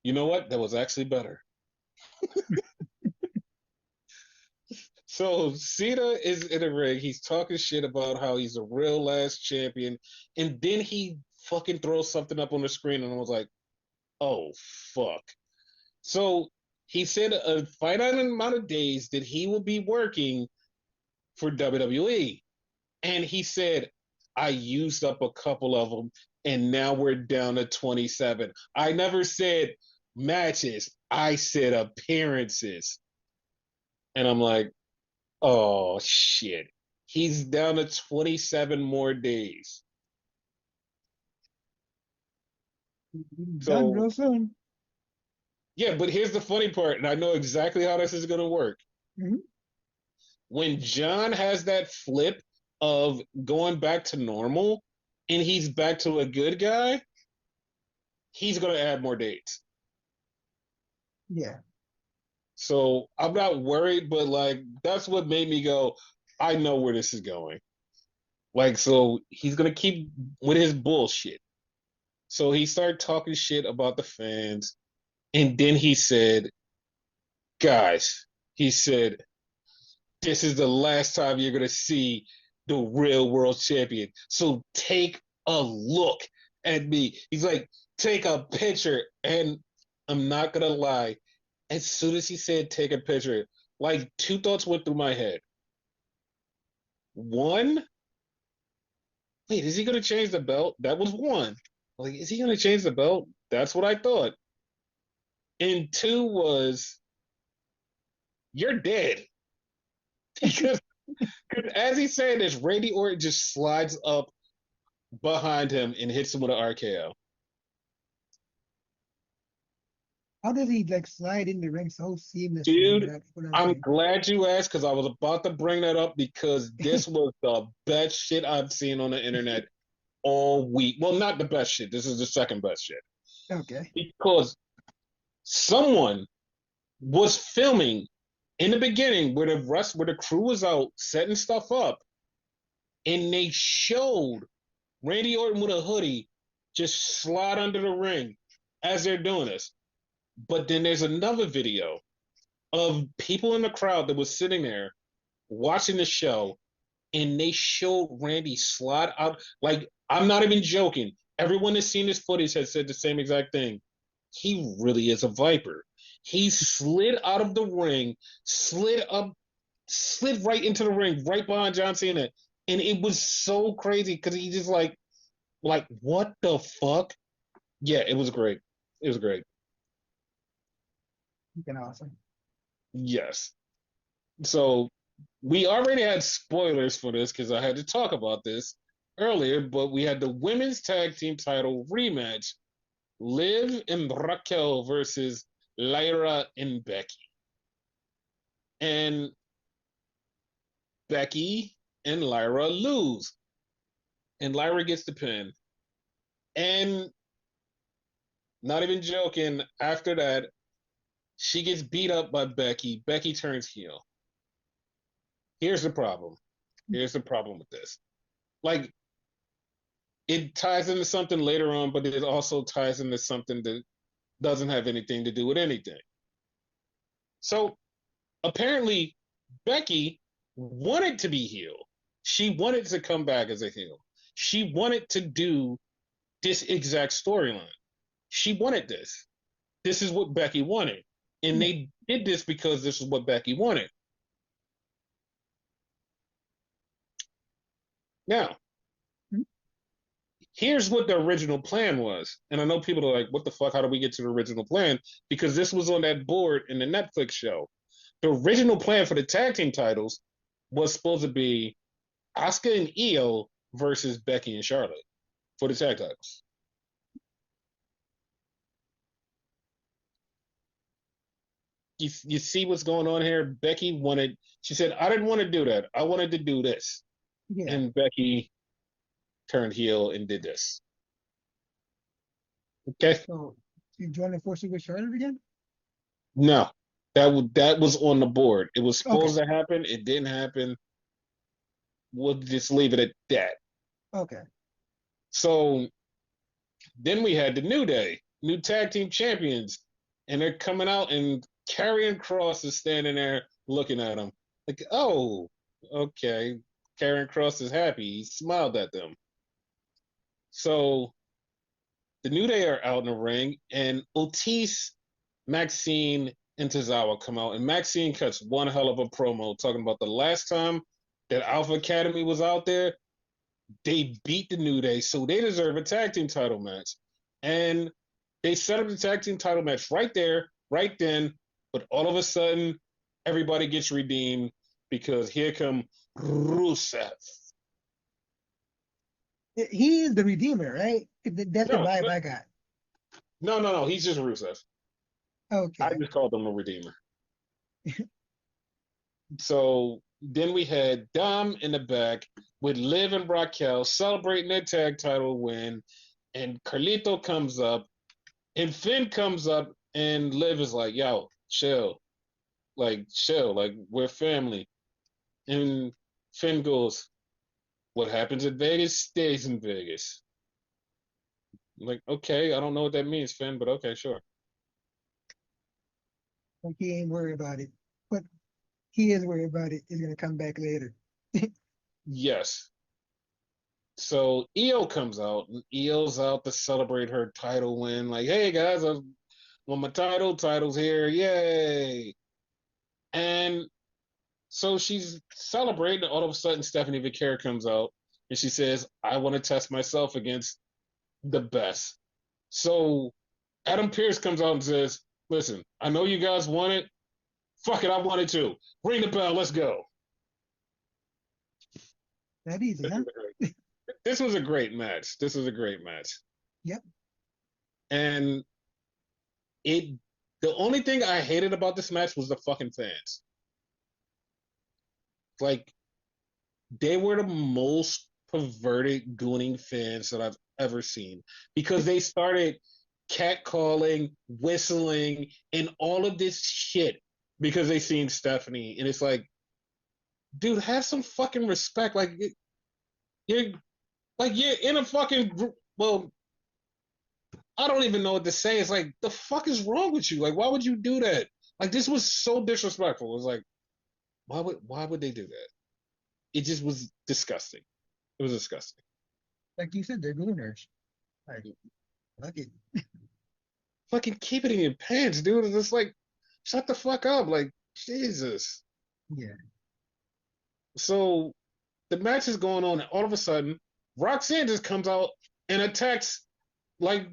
you know what? That was actually better. So Cena is in the ring. He's talking shit about how he's a real last champion. And then he fucking throws something up on the screen, and I was like, oh, fuck. So he said a finite amount of days that he will be working for WWE. And he said, I used up a couple of them, and now we're down to 27. I never said matches. I said appearances. And I'm like, oh, shit. He's down to 27 more days. Done So, real soon. yeah, but here's the funny part, and I know exactly how this is going to work. Mm-hmm. When John has that flip of going back to normal and he's back to a good guy, he's going to add more dates. Yeah. So I'm not worried, but like, that's what made me go, I know where this is going. Like, so he's going to keep with his bullshit. So he started talking shit about the fans. And then he said, guys, he said, this is the last time you're going to see the real world champion. So take a look at me. He's like, take a picture. And I'm not going to lie. As soon as he said take a picture, like two thoughts went through my head. One, wait, is he going to change the belt? That was one. Like, is he going to change the belt? That's what I thought. And two was, you're dead. Because as he's saying this, Randy Orton just slides up behind him and hits him with an RKO. How did he like slide in the ring so seamlessly Dude, without I'm saying? glad you asked because I was about to bring that up because this was the best shit I've seen on the internet all week. Well, not the best shit. This is the second best shit. Okay. Because someone was filming in the beginning where the crew was out setting stuff up, and they showed Randy Orton with a hoodie just slide under the ring as they're doing this. But then there's another video of people in the crowd that was sitting there watching the show, and they showed Randy slide out. Like, I'm not even joking. Everyone that's seen this footage has said the same exact thing. He really is a viper. He slid out of the ring, slid up slid right into the ring, right behind John Cena, and it was so crazy because he just like what the fuck? Yeah, it was great. It was great. Freaking awesome. Yes. So we already had spoilers for this because I had to talk about this earlier, but we had the women's tag team title rematch: Liv and Raquel versus Lyra and Becky. And Becky and Lyra lose, and Lyra gets the pin. And not even joking, after that, she gets beat up by Becky. Becky turns heel. Here's the problem. Here's the problem with this. Like, it ties into something later on, but it also ties into something that doesn't have anything to do with anything. So apparently, Becky wanted to be heel. She wanted to come back as a heel. She wanted to do this exact storyline. She wanted this. This is what Becky wanted. And Yeah. they did this because this is what Becky wanted. Now, Mhm. here's what the original plan was. And I know people are like, what the fuck? How do we get to the original plan? Because this was on that board in the Netflix show. The original plan for the tag team titles was supposed to be Asuka and Io versus Becky and Charlotte for the tag titles. You see what's going on here? Becky wanted, she said, I didn't want to do that. I wanted to do this. Yeah. And Becky turned heel and did this. Okay. So you joining forces with Charlotte again? No, that was on the board. It was Okay. supposed to happen. It didn't happen. We'll just leave it at that. Okay. So then we had the New Day, new tag team champions, and they're coming out, and Karrion Kross is standing there looking at them like, oh, okay. Karrion Kross is happy. He smiled at them. So the New Day are out in the ring, and Otis, Maxine, and Tozawa come out, and Maxine cuts one hell of a promo talking about the last time that Alpha Academy was out there, they beat the New Day, so they deserve a tag team title match. And they set up the tag team title match right there, right then, but all of a sudden, everybody gets redeemed because here come Rusev. He is the Redeemer, right? That's the No, vibe I got. no. He's just Rusev. I Okay. just called him a Redeemer. So then we had Dom in the back with Liv and Raquel celebrating their tag title win. And Carlito comes up, and Finn comes up, and Liv is like, yo, chill. Chill. Like, we're family. And Finn goes, what happens in Vegas stays in Vegas. I'm like, okay, I don't know what that means, Finn, but okay, sure. Like he ain't worried about it. But he is worried about it. He's gonna come back later. Yes. So Io comes out, and Io's out to celebrate her title win. Like, hey guys, I won my title's here, yay! And so she's celebrating. All of a sudden, Stephanie Vicaire comes out, and she says, "I want to test myself against the best." So Adam Pearce comes out and says, "Listen, I know you guys want it. Fuck it, I want it too. Ring the bell, let's go." That easy, huh? This was a great match. This was a great match, Yep. and it. The only thing I hated about this match was the fucking fans. Like, they were the most perverted gooning fans that I've ever seen because they started catcalling, whistling, and all of this shit because they seen Stephanie, and it's like, dude, have some fucking respect. Like, you're you're in a fucking group. Well, I don't even know what to say. It's like, the fuck is wrong with you? Like, why would you do that? Like, this was so disrespectful. It was like, why would they do that? It just was disgusting. It was disgusting. Like you said, they're gooners. Like, fuck it. Fucking keep it in your pants, dude. It's just like, shut the fuck up. Like, Jesus. Yeah. So the match is going on, and all of a sudden, Roxanne just comes out and attacks like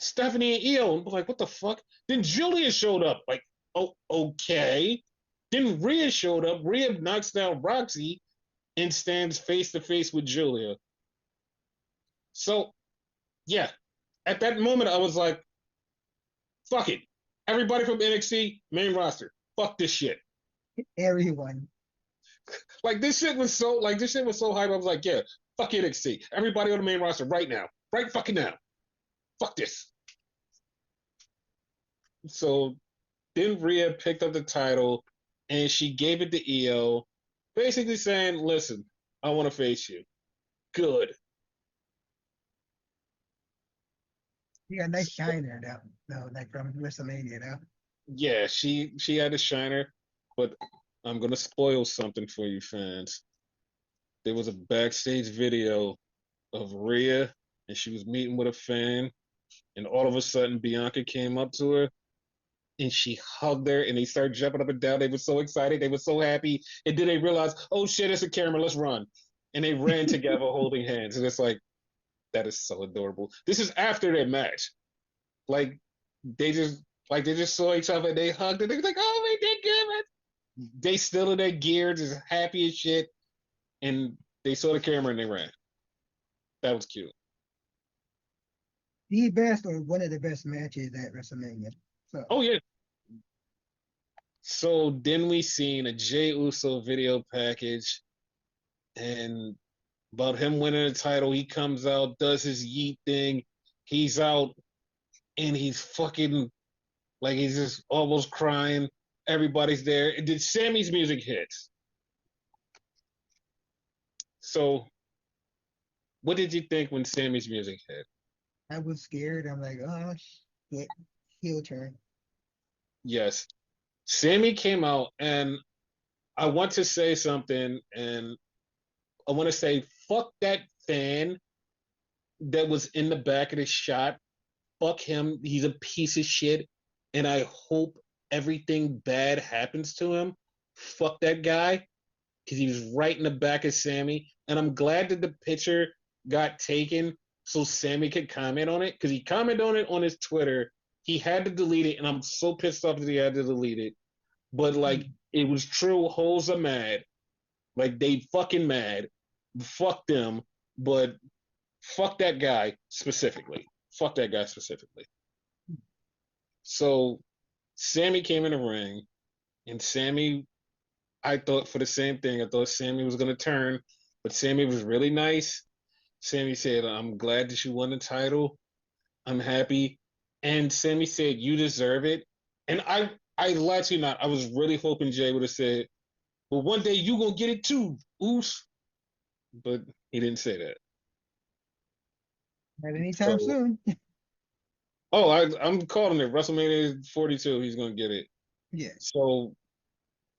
Stephanie and Io. And I'm like, what the fuck? Then Julia showed up. Like, oh, okay. Then Rhea showed up. Rhea knocks down Roxy and stands face to face with Julia. So yeah, at that moment, I was like, fuck it. Everybody from NXT main roster. Fuck this shit. Everyone. Like this shit was so hype. I was like, yeah, fuck NXT. Everybody on the main roster right now. Right fucking now. Fuck this. So then Rhea picked up the title and she gave it to Io, basically saying, listen, I want to face you. Good. You got a nice shiner though. No, like from WrestleMania though. Yeah, she had a shiner, but I'm gonna spoil something for you fans. There was a backstage video of Rhea and she was meeting with a fan, and all of a sudden Bianca came up to her and she hugged her and they started jumping up and down. They were so excited, they were so happy, and then they realized, oh shit, it's a camera, let's run. And they ran together holding hands. And it's like, that is so adorable. This is after their match. Like they just they just saw each other and they hugged and they was like, oh my god, they still in their gear, just happy as shit. And they saw the camera and they ran. That was cute. The best or one of the best matches at WrestleMania. So Oh yeah. So then we seen a Jey Uso video package and about him winning the title. He comes out, does his yeet thing. He's out and he's fucking like he's just almost crying. Everybody's there. And then Sammy's music hits. So what did you think when Sammy's music hit? I was scared. I'm like, oh shit, heel turn. Yes. Sammy came out and I want to say something and I want to say fuck that fan that was in the back of the shot. Fuck him. He's a piece of shit. And I hope everything bad happens to him. Fuck that guy. Because he was right in the back of Sammy. And I'm glad that the picture got taken so Sammy could comment on it. Because he commented on it on his Twitter. He had to delete it. And I'm so pissed off that he had to delete it. But like, it was true. Hoes are mad. Like, they fucking mad. Fuck them. But fuck that guy specifically. Fuck that guy specifically. So Sammy came in the ring, and Sammy, I thought for the same thing. I thought Sammy was gonna turn, but Sammy was really nice. Sammy said, "I'm glad that you won the title. I'm happy." And Sammy said, "You deserve it." And I lied to you not. I was really hoping Jay would have said, "Well, one day you gonna get it too, oos." But he didn't say that. Not anytime So, soon. oh, I'm calling it WrestleMania 42. He's gonna get it. Yeah. So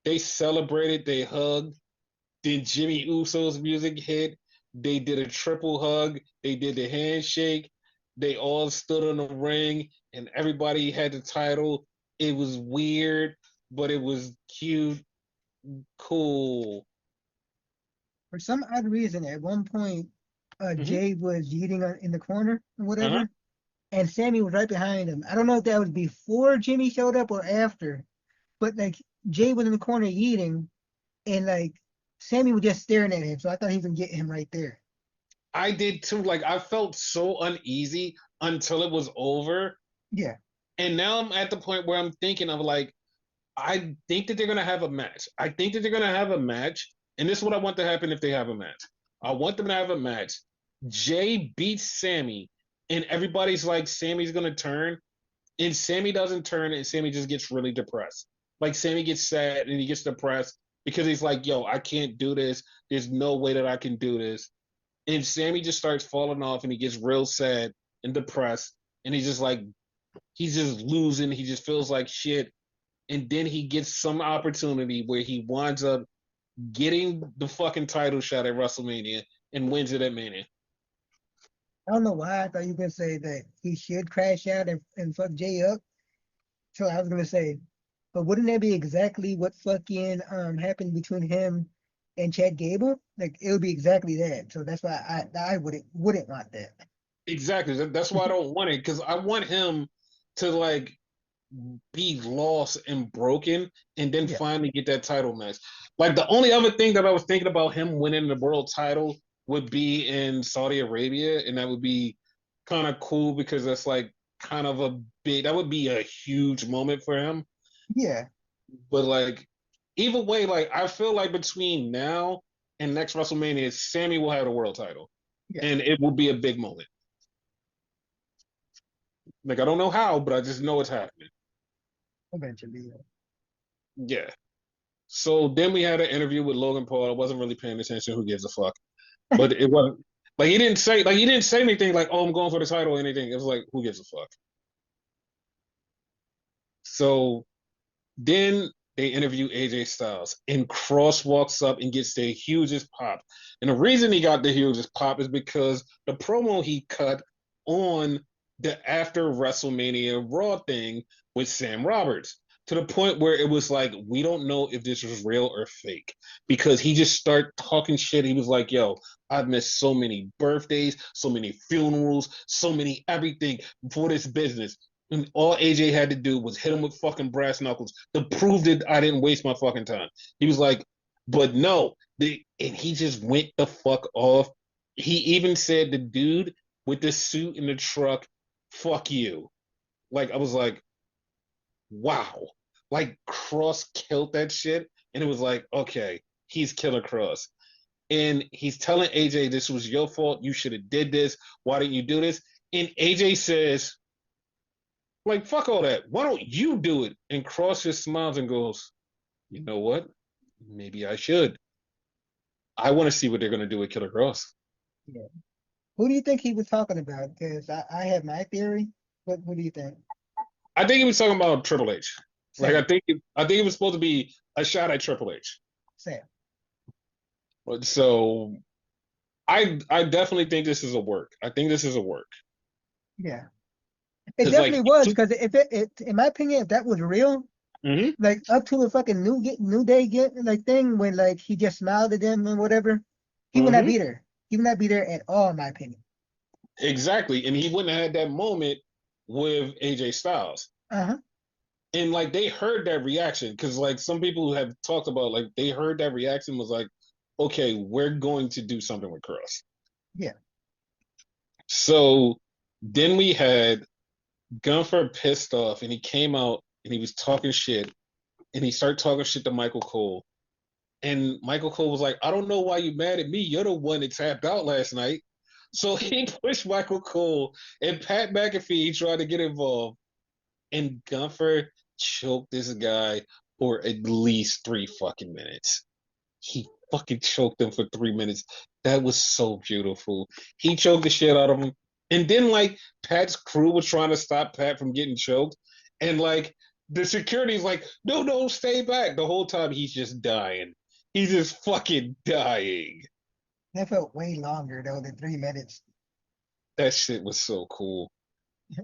they celebrated, they hugged. Then Jimmy Uso's music hit. They did a triple hug. They did the handshake. They all stood on the ring, and everybody had the title. It was weird, but it was cute, cool. For some odd reason, at one point, Hmm. Jay was eating in the corner or Uh-huh. whatever, and Sammy was right behind him. I don't know if that was before Jimmy showed up or after, but like Jay was in the corner eating, and like Sammy was just staring at him. So I thought he was gonna get him right there. I did too. Like I felt so uneasy until it was over, Yeah. and now I'm at the point where I'm thinking of like, I think that they're gonna have a match. I think that they're gonna have a match, and this is what I want to happen if they have a match. I want them to have a match. Jay beats Sammy, and everybody's like, Sammy's gonna turn, and Sammy doesn't turn, and Sammy just gets really depressed. Like Sammy gets sad and he gets depressed because he's like, yo, I can't do this. There's no way that I can do this. And Sammy just starts falling off and he gets real sad and depressed. And he's just like, he's just losing. He just feels like shit. And then he gets some opportunity where he winds up getting the fucking title shot at WrestleMania and wins it at Mania. I don't know why I thought you were gonna say that he should crash out and fuck Jay up. So I was gonna say, but wouldn't that be exactly what fucking happened between him and Chad Gable, like it would be exactly that. So that's why I wouldn't want that. Exactly. That's why I don't want it because I want him to like be lost and broken and then Yeah, finally get that title match. Like the only other thing that I was thinking about him winning the world title would be in Saudi Arabia, and that would be kind of cool because that's like kind of a big that would be a huge moment for him. yeah, But like either way, like I feel like between now and next WrestleMania, Sammy will have the world title. yeah. And it will be a big moment. Like I don't know how, but I just know it's happening. Eventually, yeah. Yeah. So then we had an interview with Logan Paul. I wasn't really paying attention. Who gives a fuck? But it wasn't like he didn't say anything like, "Oh, I'm going for the title" or anything. It was like, who gives a fuck? So then they interview AJ Styles, and Cross walks up and gets the hugest pop. And the reason he got the hugest pop is because the promo he cut on the after WrestleMania Raw thing with Sam Roberts to the point where it was like, we don't know if this was real or fake because he just started talking shit. He was like, yo, I've missed so many birthdays, so many funerals, so many everything for this business. And all AJ had to do was hit him with fucking brass knuckles to prove that I didn't waste my fucking time. He was like, but no. And he just went the fuck off. He even said the dude with the suit in the truck, fuck you. Like, I was like, wow. Like, Cross killed that shit. And it was like, okay, he's Killer Cross. And he's telling AJ, this was your fault. You should have did this. Why didn't you do this? And AJ says, like, fuck all that. Why don't you do it? And Cross just smiles and goes, you know what? Maybe I should. I want to see what they're going to do with Killer Cross. Yeah. Who do you think he was talking about? Because I have my theory. What do you think? I think he was talking about Triple H. Like, Sam. I think it was supposed to be a shot at Triple H. Sam. But so I definitely think this is a work. I think this is a work. Yeah. It Because, like, definitely was, because if in my opinion, if that was real, mm-hmm, like up to the fucking new day get like thing when like he just smiled at them and whatever, he would not mm-hmm, be there. He would not be there at all, in my opinion. exactly. And he wouldn't have had that moment with AJ Styles. Uh-huh. And like they heard that reaction because like some people who have talked about like they heard that reaction was like, okay, we're going to do something with Cross. Yeah. So then we had Gunther pissed off and he came out and he was talking shit and he started talking shit to Michael Cole. And Michael Cole was like, I don't know why you mad at me. You're the one that tapped out last night. So he pushed Michael Cole and Pat McAfee tried to get involved. And Gunther choked this guy for at least 3 fucking minutes. He fucking choked him for 3 minutes. That was so beautiful. He choked the shit out of him. And then like Pat's crew was trying to stop Pat from getting choked. And like the security's like, no, no, stay back. The whole time he's just dying. He's just fucking dying. That felt way longer though than 3 minutes. That shit was so cool.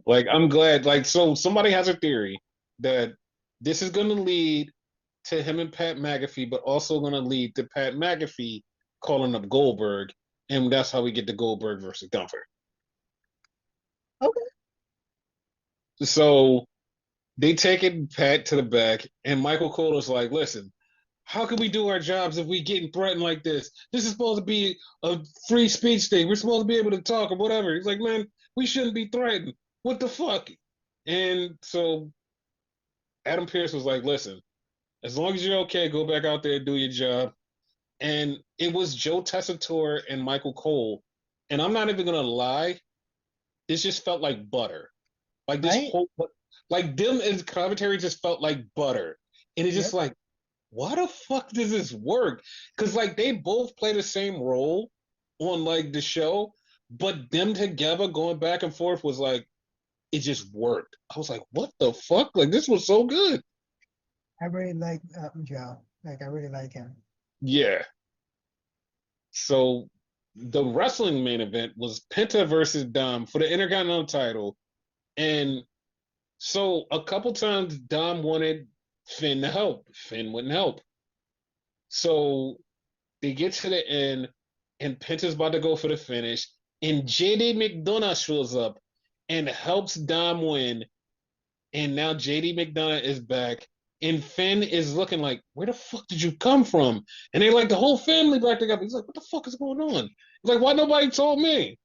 Like I'm glad. Like so, somebody has a theory that this is going to lead to him and Pat McAfee, but also going to lead to Pat McAfee calling up Goldberg, and that's how we get the Goldberg versus Gunther. Okay. So they taking Pat to the back, and Michael Cole is like, "Listen, how can we do our jobs if we getting threatened like this? This is supposed to be a free speech thing. We're supposed to be able to talk or whatever." He's like, "Man, we shouldn't be threatened. What the fuck?" And so Adam Pearce was like, "Listen, as long as you're okay, go back out there and do your job." And it was Joe Tessitore and Michael Cole. And I'm not even gonna lie, this just felt like butter. Like this Right? whole like them as commentary just felt like butter. And it's just Yep. like, why the fuck does this work? Because like they both play the same role on like the show, but them together going back and forth was like it just worked. I was like, what the fuck? Like this was so good. I really like Joe. Like I really like him. Yeah. So the wrestling main event was Penta versus Dom for the Intercontinental title. And so a couple times Dom wanted Finn to help. Finn wouldn't help. So They get to the end, and Penta's about to go for the finish, and JD McDonough shows up and helps Dom win. And now JD McDonough is back. And Finn is looking like, where the fuck did you come from? And they like the whole family back together. He's like, what the fuck is going on? He's like, why nobody told me?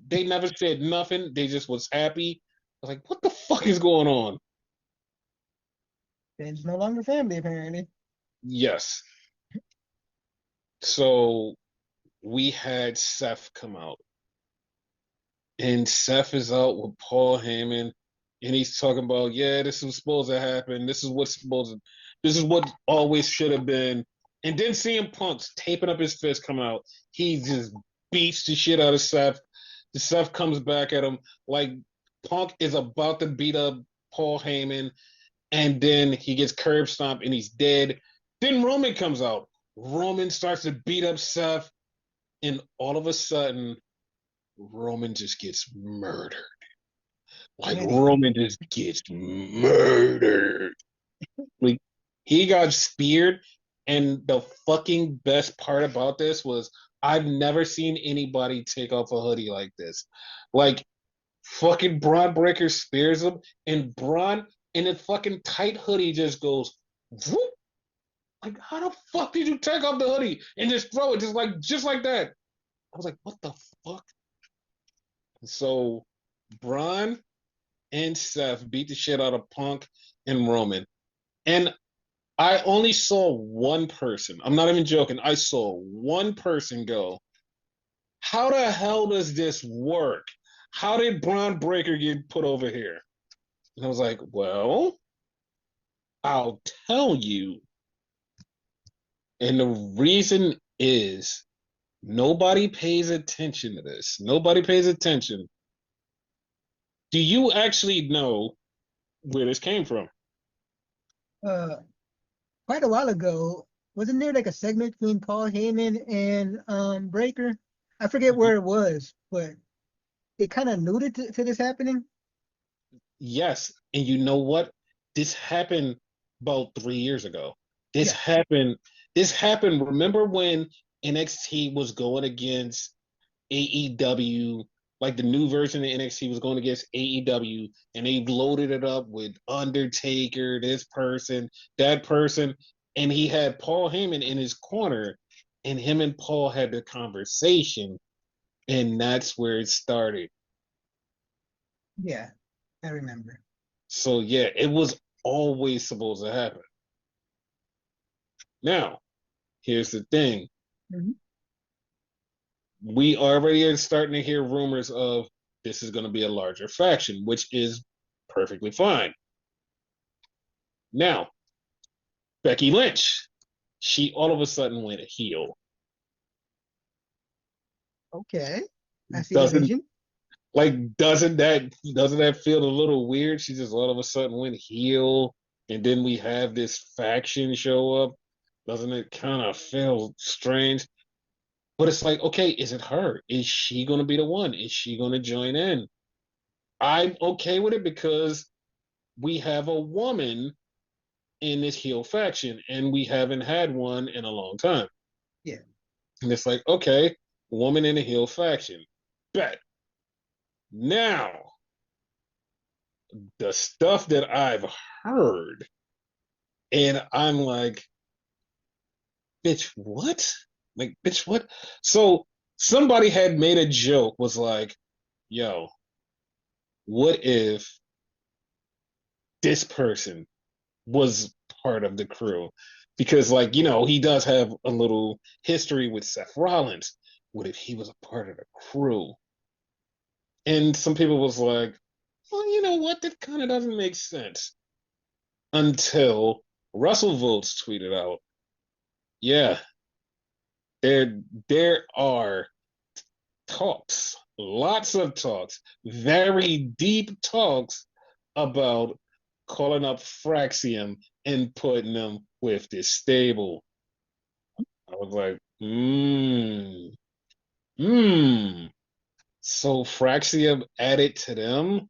They never said nothing. They just was happy. I was like, what the fuck is going on? It's no longer family, apparently. Yes. So we had Seth come out. And Seth is out with Paul Heyman, and he's talking about, yeah, this was supposed to happen. This is what always should have been. And then CM Punk's taping up his fist coming out. He just beats the shit out of Seth. The Seth comes back at him like Punk is about to beat up Paul Heyman, and then he gets curb stomped and he's dead. Then Roman comes out. Roman starts to beat up Seth, and all of a sudden, Roman just gets murdered. Like Roman just gets murdered. Like he got speared, and the fucking best part about this was I've never seen anybody take off a hoodie like this. Like fucking Braun Breaker spears him, and Braun in a fucking tight hoodie just goes whoop. Like how the fuck did you take off the hoodie and just throw it just like that? I was like, what the fuck? So Braun and Seth beat the shit out of Punk and Roman. And I only saw one person. I'm not even joking. I saw one person go, how the hell does this work? How did Braun Breaker get put over here? And I was like, well, I'll tell you. And the reason is nobody pays attention to this. Nobody pays attention. Do you actually know where this came from? Uh, Quite a while ago, wasn't there like a segment between Paul Heyman and Breaker? I forget where it was, but it kind of alluded to this happening. Yes. And you know what? This happened about 3 years ago. This Yeah, happened. This happened. Remember when NXT was going against AEW, like the new version of NXT was going against AEW, and they loaded it up with Undertaker, this person, that person, and he had Paul Heyman in his corner, and him and Paul had the conversation, and that's where it started. yeah, I remember. So yeah, it was always supposed to happen. Now, here's the thing. Hmm. We already are starting to hear rumors of this is going to be a larger faction, which is perfectly fine. Now, Becky Lynch, she all of a sudden went heel. Okay, I see the Doesn't vision. doesn't that feel a little weird? She just all of a sudden went heel, and then we have this faction show up. Doesn't it kind of feel strange? But it's like, okay, is it her? Is she going to be the one? Is she going to join in? I'm okay with it because we have a woman in this heel faction, and we haven't had one in a long time. Yeah, And it's like, okay, woman in a heel faction. Bet. Now, the stuff that I've heard, and I'm like, bitch, what? Like, bitch, what? So somebody had made a joke, was like, yo, what if this person was part of the crew? Because, like, he does have a little history with Seth Rollins. What if he was a part of the crew? And some people was like, well, you know what? That kind of doesn't make sense. Until Russell Votes tweeted out, yeah, there are talks, lots of talks, very deep talks about calling up Fraxium and putting them with this stable. I was like, hmm. So Fraxium added to them?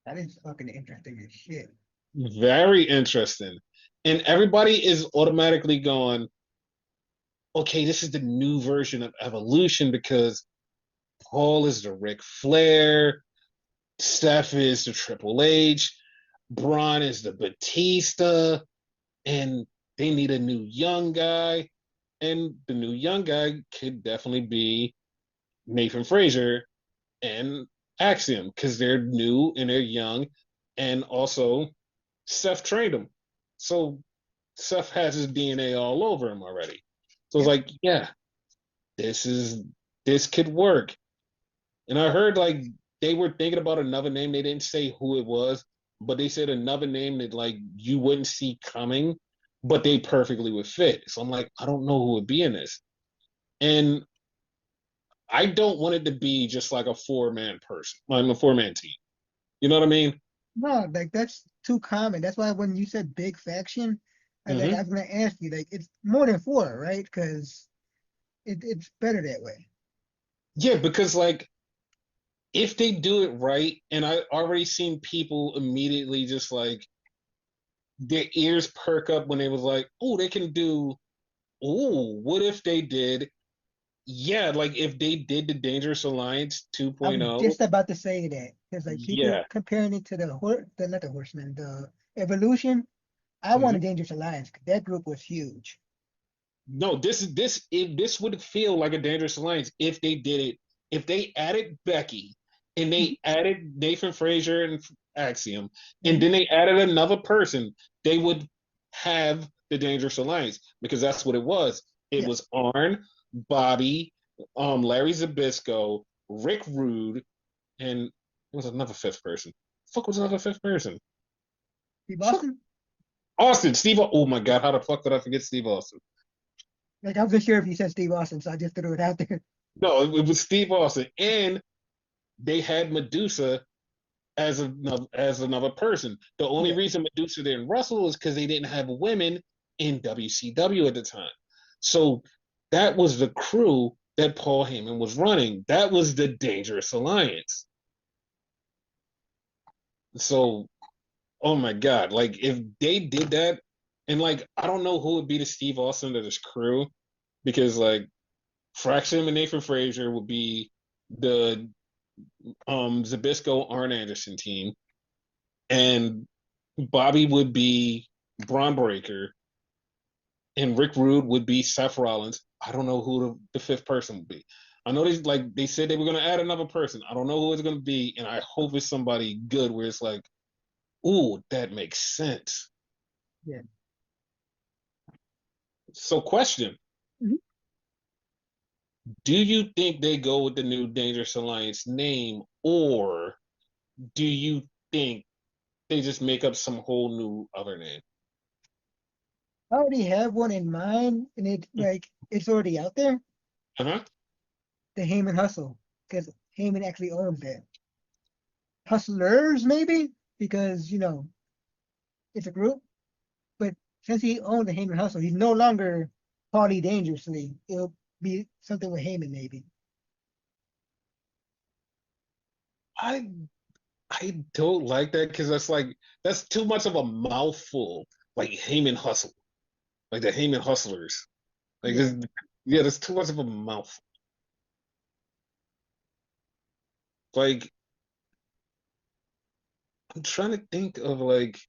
that is fucking interesting as shit. Very interesting. And everybody is automatically going, okay, this is the new version of Evolution because Paul is the Ric Flair, Steph is the Triple H, Braun is the Batista, and they need a new young guy. And the new young guy could definitely be Nathan Frazier and Axiom because they're new and they're young. And also, Seth trained them. So Seth has his DNA all over him already. So it's Yep. like, yeah, this is this could work. And I heard like they were thinking about another name. They didn't say who it was, but they said another name that like you wouldn't see coming, but they perfectly would fit. So I'm like, I don't know who would be in this. And I don't want it to be just like a 4-man person. I'm a 4-man team. You know what I mean? No, like that's too common. That's why when you said big faction, I Hmm. was gonna ask you, like it's more than four, right? Because it's better that way. Yeah, because like if they do it right, and I already seen people immediately just like their ears perk up when they was like, oh, they can do, oh, what if they did? Yeah, like if they did the Dangerous Alliance I was 2.0, just about to say that because like people yeah. comparing it to the not the horseman, the evolution. I want a Mhm. dangerous alliance. 'Cause that group was huge. No, this would feel like a Dangerous Alliance if they did it. If they added Becky and Mhm, they added Nathan Frazier and Axiom, and mhm. then they added another person, they would have the Dangerous Alliance because that's what it was. It Yeah, was Arn, Bobby, Larry Zabisco, Rick Rude, and it was another fifth person. Fuck was another fifth person? Steve Fuck Austin. Austin, Steve. Oh my God, how the fuck did I forget Steve Austin? Like I wasn't sure if you said Steve Austin, so I just threw it out there. No, it was Steve Austin, and they had Medusa as another person. The only Yeah, reason Medusa didn't wrestle is because they didn't have women in WCW at the time. So that was the crew that Paul Heyman was running. That was the Dangerous Alliance. So, oh my God, like if they did that, and like I don't know who would be the Steve Austin of this crew because like Fraction and Nathan Frazier would be the Zabisco Arn Anderson team, and Bobby would be Braun Breaker, and Rick Rude would be Seth Rollins. I don't know who the fifth person would be. I know they said they were gonna add another person. I don't know who it's gonna be, and I hope it's somebody good where it's like, ooh, that makes sense. yeah. So, question: Mhm. do you think they go with the new Dangerous Alliance name, or do you think they just make up some whole new other name? I already have one in mind, and it's already out there. Uh-huh. The Heyman Hustle, because Heyman actually owns that. Hustlers, maybe, because it's a group. But since he owns the Heyman Hustle, he's no longer Party Dangerously. It'll be something with Heyman, maybe. I I don't like that because that's too much of a mouthful. Like Heyman Hustle, like the Heyman Hustlers. Like Yeah. this, yeah, that's too much of a mouthful. Like I'm trying to think of like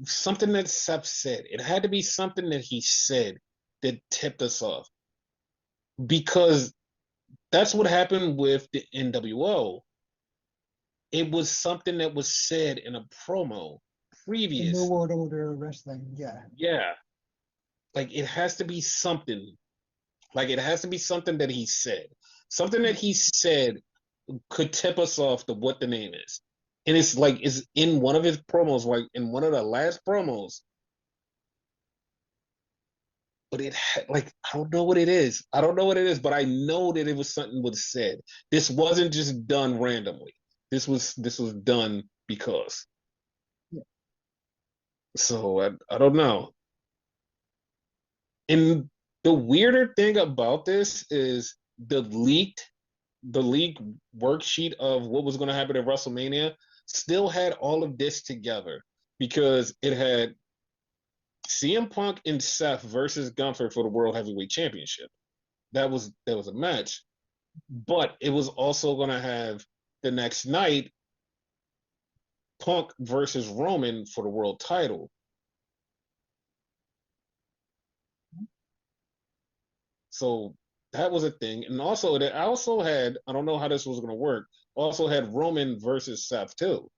something that Seth said. It had to be something that he said that tipped us off because that's what happened with the NWO. It was something that was said in a promo The New previous. World Order Wrestling. Yeah. Yeah, like it has to be something. Like it has to be something that he said. Something that Yeah. he said could tip us off to what the name is. And it's like it's in one of his promos, like in one of the last promos. But like I don't know what it is. I don't know what it is, but I know that it was something was said. This wasn't just done randomly. This was done because. Yeah. So I don't know. And the weirder thing about this is the leaked worksheet of what was going to happen at WrestleMania still had all of this together because it had CM Punk and Seth versus Gunther for the World Heavyweight Championship. That was a match, but it was also going to have the next night Punk versus Roman for the world title. So that was a thing, and also I also had, I don't know how this was going to work. Also had Roman versus Seth too.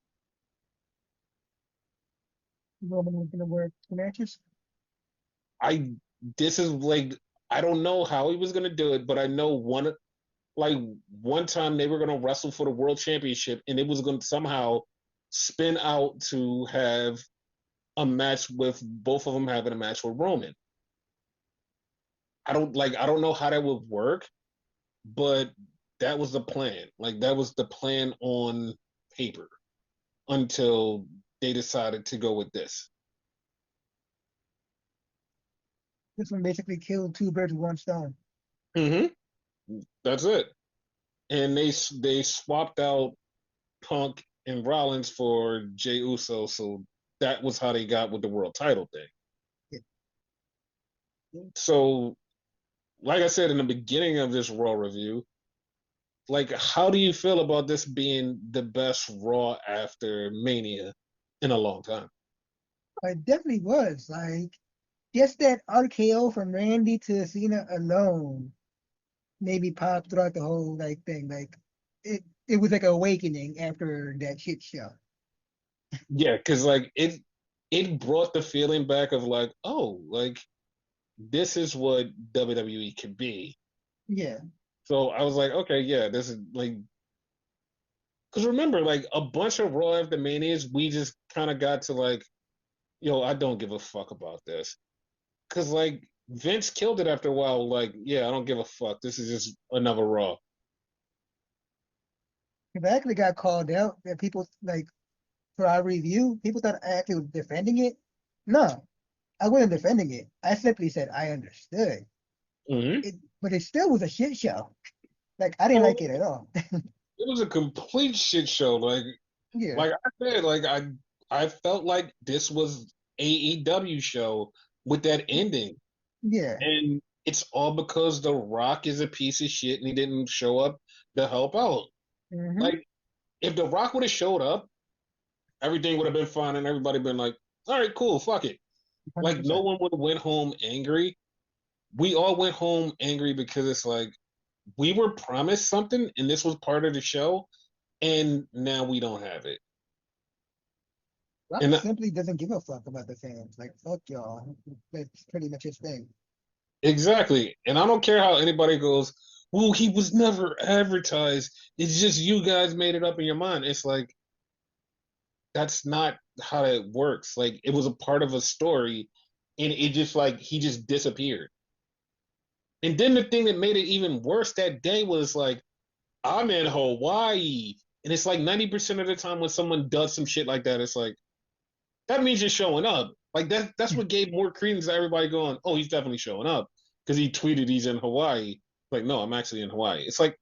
Roman was gonna work the matches. I this is like, I don't know how he was going to do it, but I know one time they were going to wrestle for the world championship, and it was going to somehow spin out to have a match with both of them having a match with Roman. I don't know how that would work, but that was the plan. Like that was the plan on paper until they decided to go with this. This one basically killed two birds with one stone. Mm-hmm. That's it. And they swapped out Punk and Rollins for Jey Uso, so that was how they got with the world title thing. Yeah. So, like I said in the beginning of this Raw review, like, how do you feel about this being the best Raw after Mania in a long time? It definitely was like just that RKO from Randy to Cena alone maybe popped throughout the whole like thing. Like it was like an awakening after that shit show. Yeah, because like it brought the feeling back of like, oh, like this is what WWE can be. Yeah. So I was like, okay, yeah, this is like, because remember, like a bunch of Raw after Manias, we just kind of got to like, yo, I don't give a fuck about this, because like Vince killed it after a while. Like, yeah, I don't give a fuck. This is just another Raw. If I actually got called out that people like for our review, people thought I actually was defending it. No, I wasn't defending it. I simply said I understood Mm-hmm. it, but it still was a shit show. Like I didn't Oh, like it at all. it was a complete shit show. Yeah. Like I said, I felt like this was AEW show with that ending, Yeah. and it's all because The Rock is a piece of shit and he didn't show up to help out. Mm-hmm. Like if The Rock would have showed up, everything would have been fine and everybody been like, all right, cool, fuck it. Like no 100%. one would have went home angry. We all went home angry because it's like we were promised something and this was part of the show, and now we don't have it. Rock And simply doesn't give a fuck about the fans. Like fuck y'all. That's pretty much his thing. exactly. And I don't care how anybody goes, well, he was never advertised. It's just you guys made it up in your mind. It's like, that's not how it works. Like, it was a part of a story, and it just, like, he just disappeared. And then the thing that made it even worse that day was, like, I'm in Hawaii. And it's like 90% of the time when someone does some shit like that, it's like, that means you're showing up. Like, that's what gave more credence to everybody going, oh, he's definitely showing up because he tweeted he's in Hawaii. Like, no, I'm actually in Hawaii. It's like,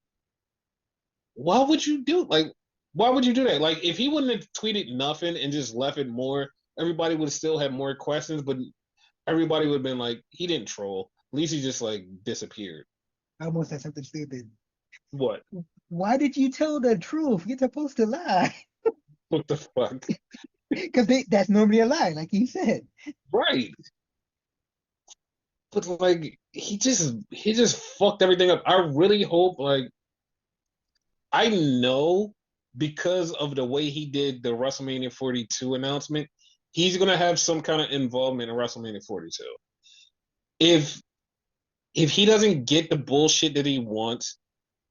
why would you do like why would you do that? Like if he wouldn't have tweeted nothing and just left it more, everybody would still have more questions, but everybody would have been like, he didn't troll. At least he just like disappeared. I almost said something stupid. What? Why did you tell the truth? You're supposed to lie. What the fuck? Because that's normally a lie, like you said. Right. But like he just fucked everything up. I really hope like I know because of the way he did the WrestleMania 42 announcement, he's gonna have some kind of involvement in WrestleMania 42. If if he doesn't get the bullshit that he wants,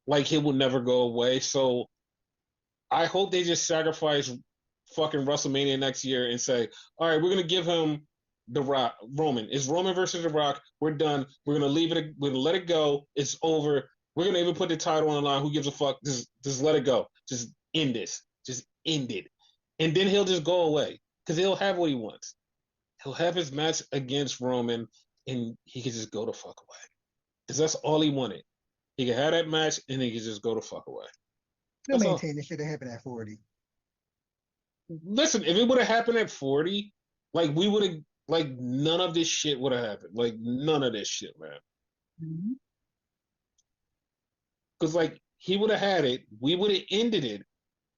like he will never go away. So I hope they just sacrifice fucking WrestleMania next year and say, all right, we're gonna give him the Rock Roman. It's Roman versus the Rock. We're done. We're gonna leave it. We're gonna let it go. It's over. We're gonna even put the title on the line. Who gives a fuck? Just let it go. Just end this. Just end it. And then he'll just go away because he'll have what he wants. He'll have his match against Roman, and he can just go the fuck away because that's all he wanted. He could have that match and he could just go the fuck away. Still That's all. maintain this should have happened at 40. Listen, if it would have happened at 40, like we would have, Like none of this shit would have happened. Like none of this shit, man. Mm-hmm. Because like he would have had it, we would have ended it,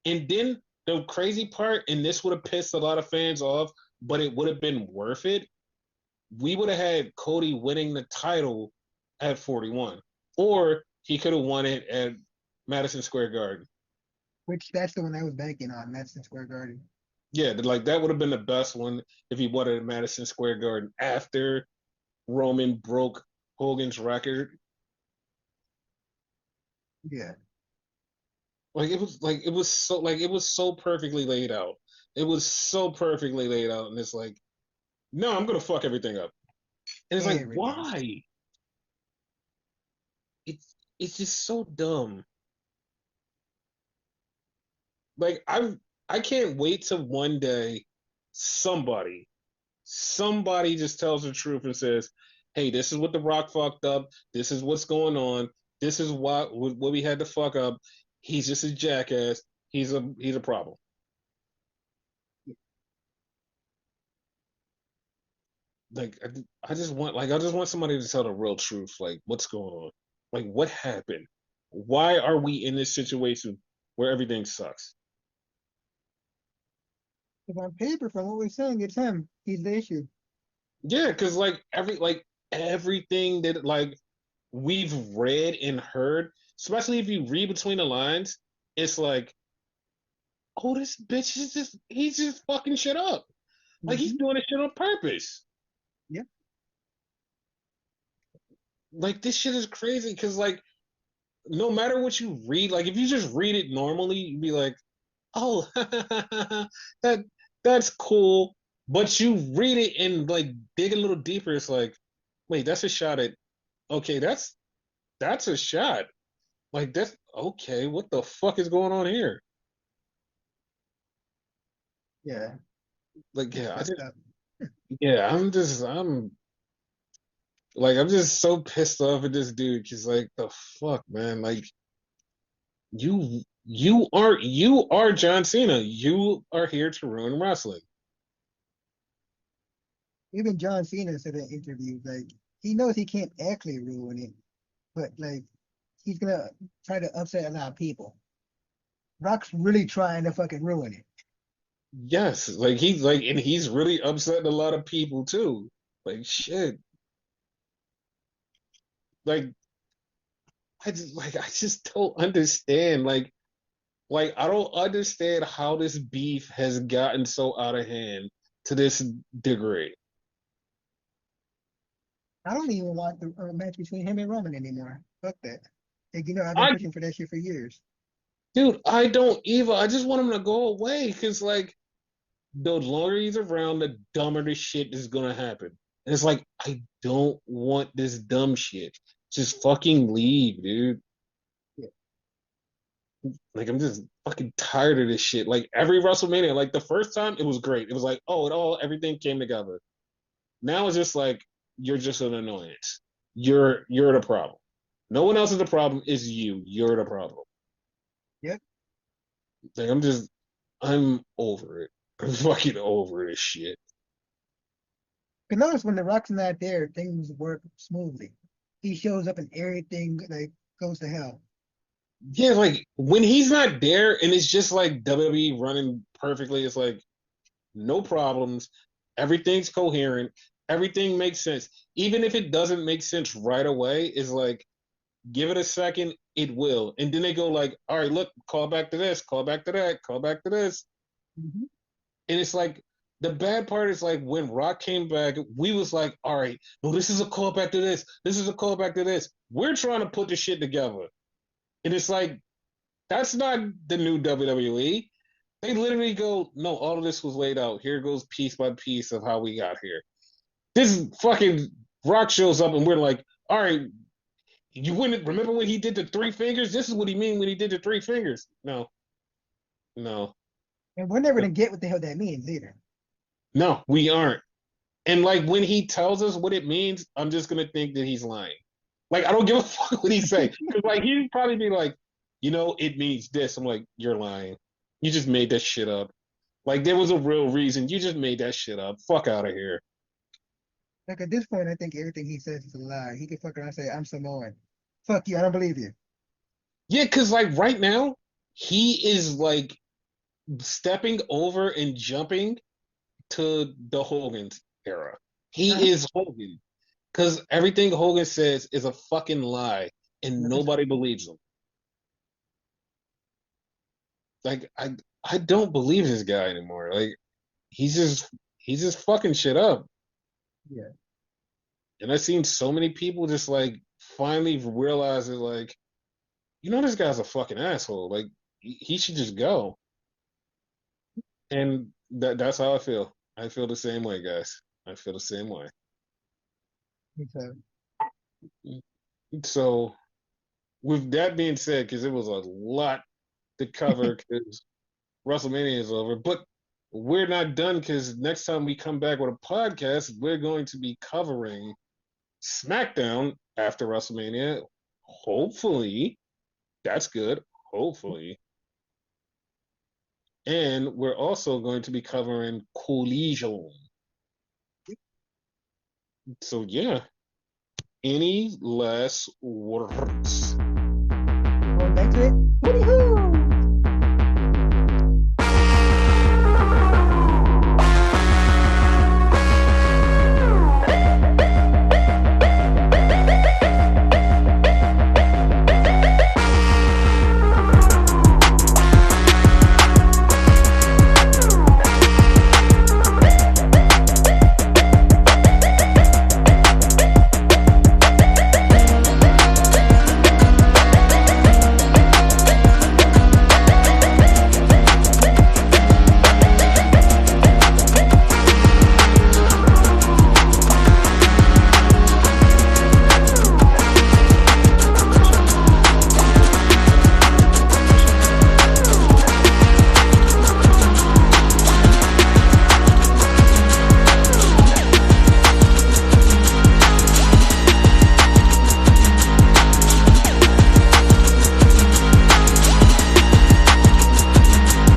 and then the crazy part, and this would have pissed a lot of fans off, but it would have been worth it. We would have had Cody winning the title at 41, or he could have won it at Madison Square Garden. Which that's the one I was banking on. Madison Square Garden. Yeah, like that would have been the best one if he won it at Madison Square Garden after Roman broke Hogan's record. Yeah. It was so perfectly laid out. It was so perfectly laid out, and it's like, no, I'm gonna fuck everything up. And it's like, Everything. why? It's just so dumb. Like I can't wait till one day somebody somebody just tells the truth and says, "Hey, this is what the Rock fucked up. This is what's going on. This is what we had to fuck up. He's just a jackass. He's a problem." Like I just want somebody to tell the real truth. Like what's going on? Like what happened? Why are we in this situation where everything sucks? If on paper, from what we're saying, it's him. He's the issue. Yeah, because everything that like we've read and heard, especially if you read between the lines, it's like, oh, this bitch is just he's just fucking shit up. Like he's Mm-hmm. doing this shit on purpose. Yeah. Like this shit is crazy because like no matter what you read, like if you just read it normally, you'd be like, oh, that that's cool. But you read it and like dig a little deeper, it's like, wait, that's a shot at okay, that's a shot. Like that's okay, what the fuck is going on here? Yeah. Like It's yeah, fucked up. yeah, I'm just so pissed off at this dude because like the fuck, man, like you are John Cena. You are here to ruin wrestling. Even John Cena said in interviews, like, he knows he can't actually ruin it, but like, he's gonna try to upset a lot of people. Rock's really trying to fucking ruin it. Yes, like he's like, and he's really upsetting a lot of people too. Like shit, like I just don't understand. Like I don't understand how this beef has gotten so out of hand to this degree. I don't even want the match between him and Roman anymore. Fuck that. Like, I've been I pushing for that shit for years. Dude, I don't either. I just want him to go away because like the longer he's around, the dumber this shit is gonna happen. And it's like, I don't want this dumb shit. Just fucking leave, dude. Yeah. Like, I'm just fucking tired of this shit. Like, every WrestleMania, like, the first time, it was great. It was like, oh, everything came together. Now it's just like, you're just an annoyance. You're the problem. No one else is the problem. It's you. You're the problem. Yep. Like, I'm over it. I'm fucking over this shit. But notice when the Rock's not there, things work smoothly. He shows up and everything like goes to hell. Yeah, like when he's not there and it's just like WWE running perfectly, it's like no problems. Everything's coherent. Everything makes sense. Even if it doesn't make sense right away, it's like give it a second, it will. And then they go like, all right, look, call back to this, call back to that, call back to this. Mm-hmm. And it's like the bad part is like when Rock came back, we was like, all right, no, this is a callback to this. This is a callback to this. We're trying to put the shit together. And it's like, that's not the new WWE. They literally go, no, all of this was laid out. Here goes piece by piece of how we got here. This fucking Rock shows up and we're like, all right, you wouldn't remember when he did the three fingers? This is what he mean when he did the three fingers. No, no, And we're never no, gonna get what the hell that means either. no, we aren't. And like when he tells us what it means, I'm just gonna think that he's lying. Like I don't give a fuck what he say. Cause like he'd probably be like, it means this. I'm like, you're lying. You just made that shit up. Like there was a real reason. You just made that shit up. Fuck out of here. Like at this point, I think everything he says is a lie. He can fuck around and say, "I'm Samoan." Fuck you, I don't believe you. Yeah, because like right now, he is like stepping over and jumping to the Hogan era. Uh-huh. He is Hogan because everything Hogan says is a fucking lie, and 100%. nobody believes him. Like I don't believe this guy anymore. Like he's just fucking shit up. Yeah. And I've seen so many people just like finally realize it. Like this guy's a fucking asshole. Like he should just go. And that's how I feel. I feel the same way, guys. I feel the same way. So, So with that being said, because it was a lot to cover, because WrestleMania is over, but we're not done because next time we come back with a podcast, we're going to be covering SmackDown after WrestleMania. Hopefully, that's good. Hopefully. And we're also going to be covering Collision. So, yeah. Any last words?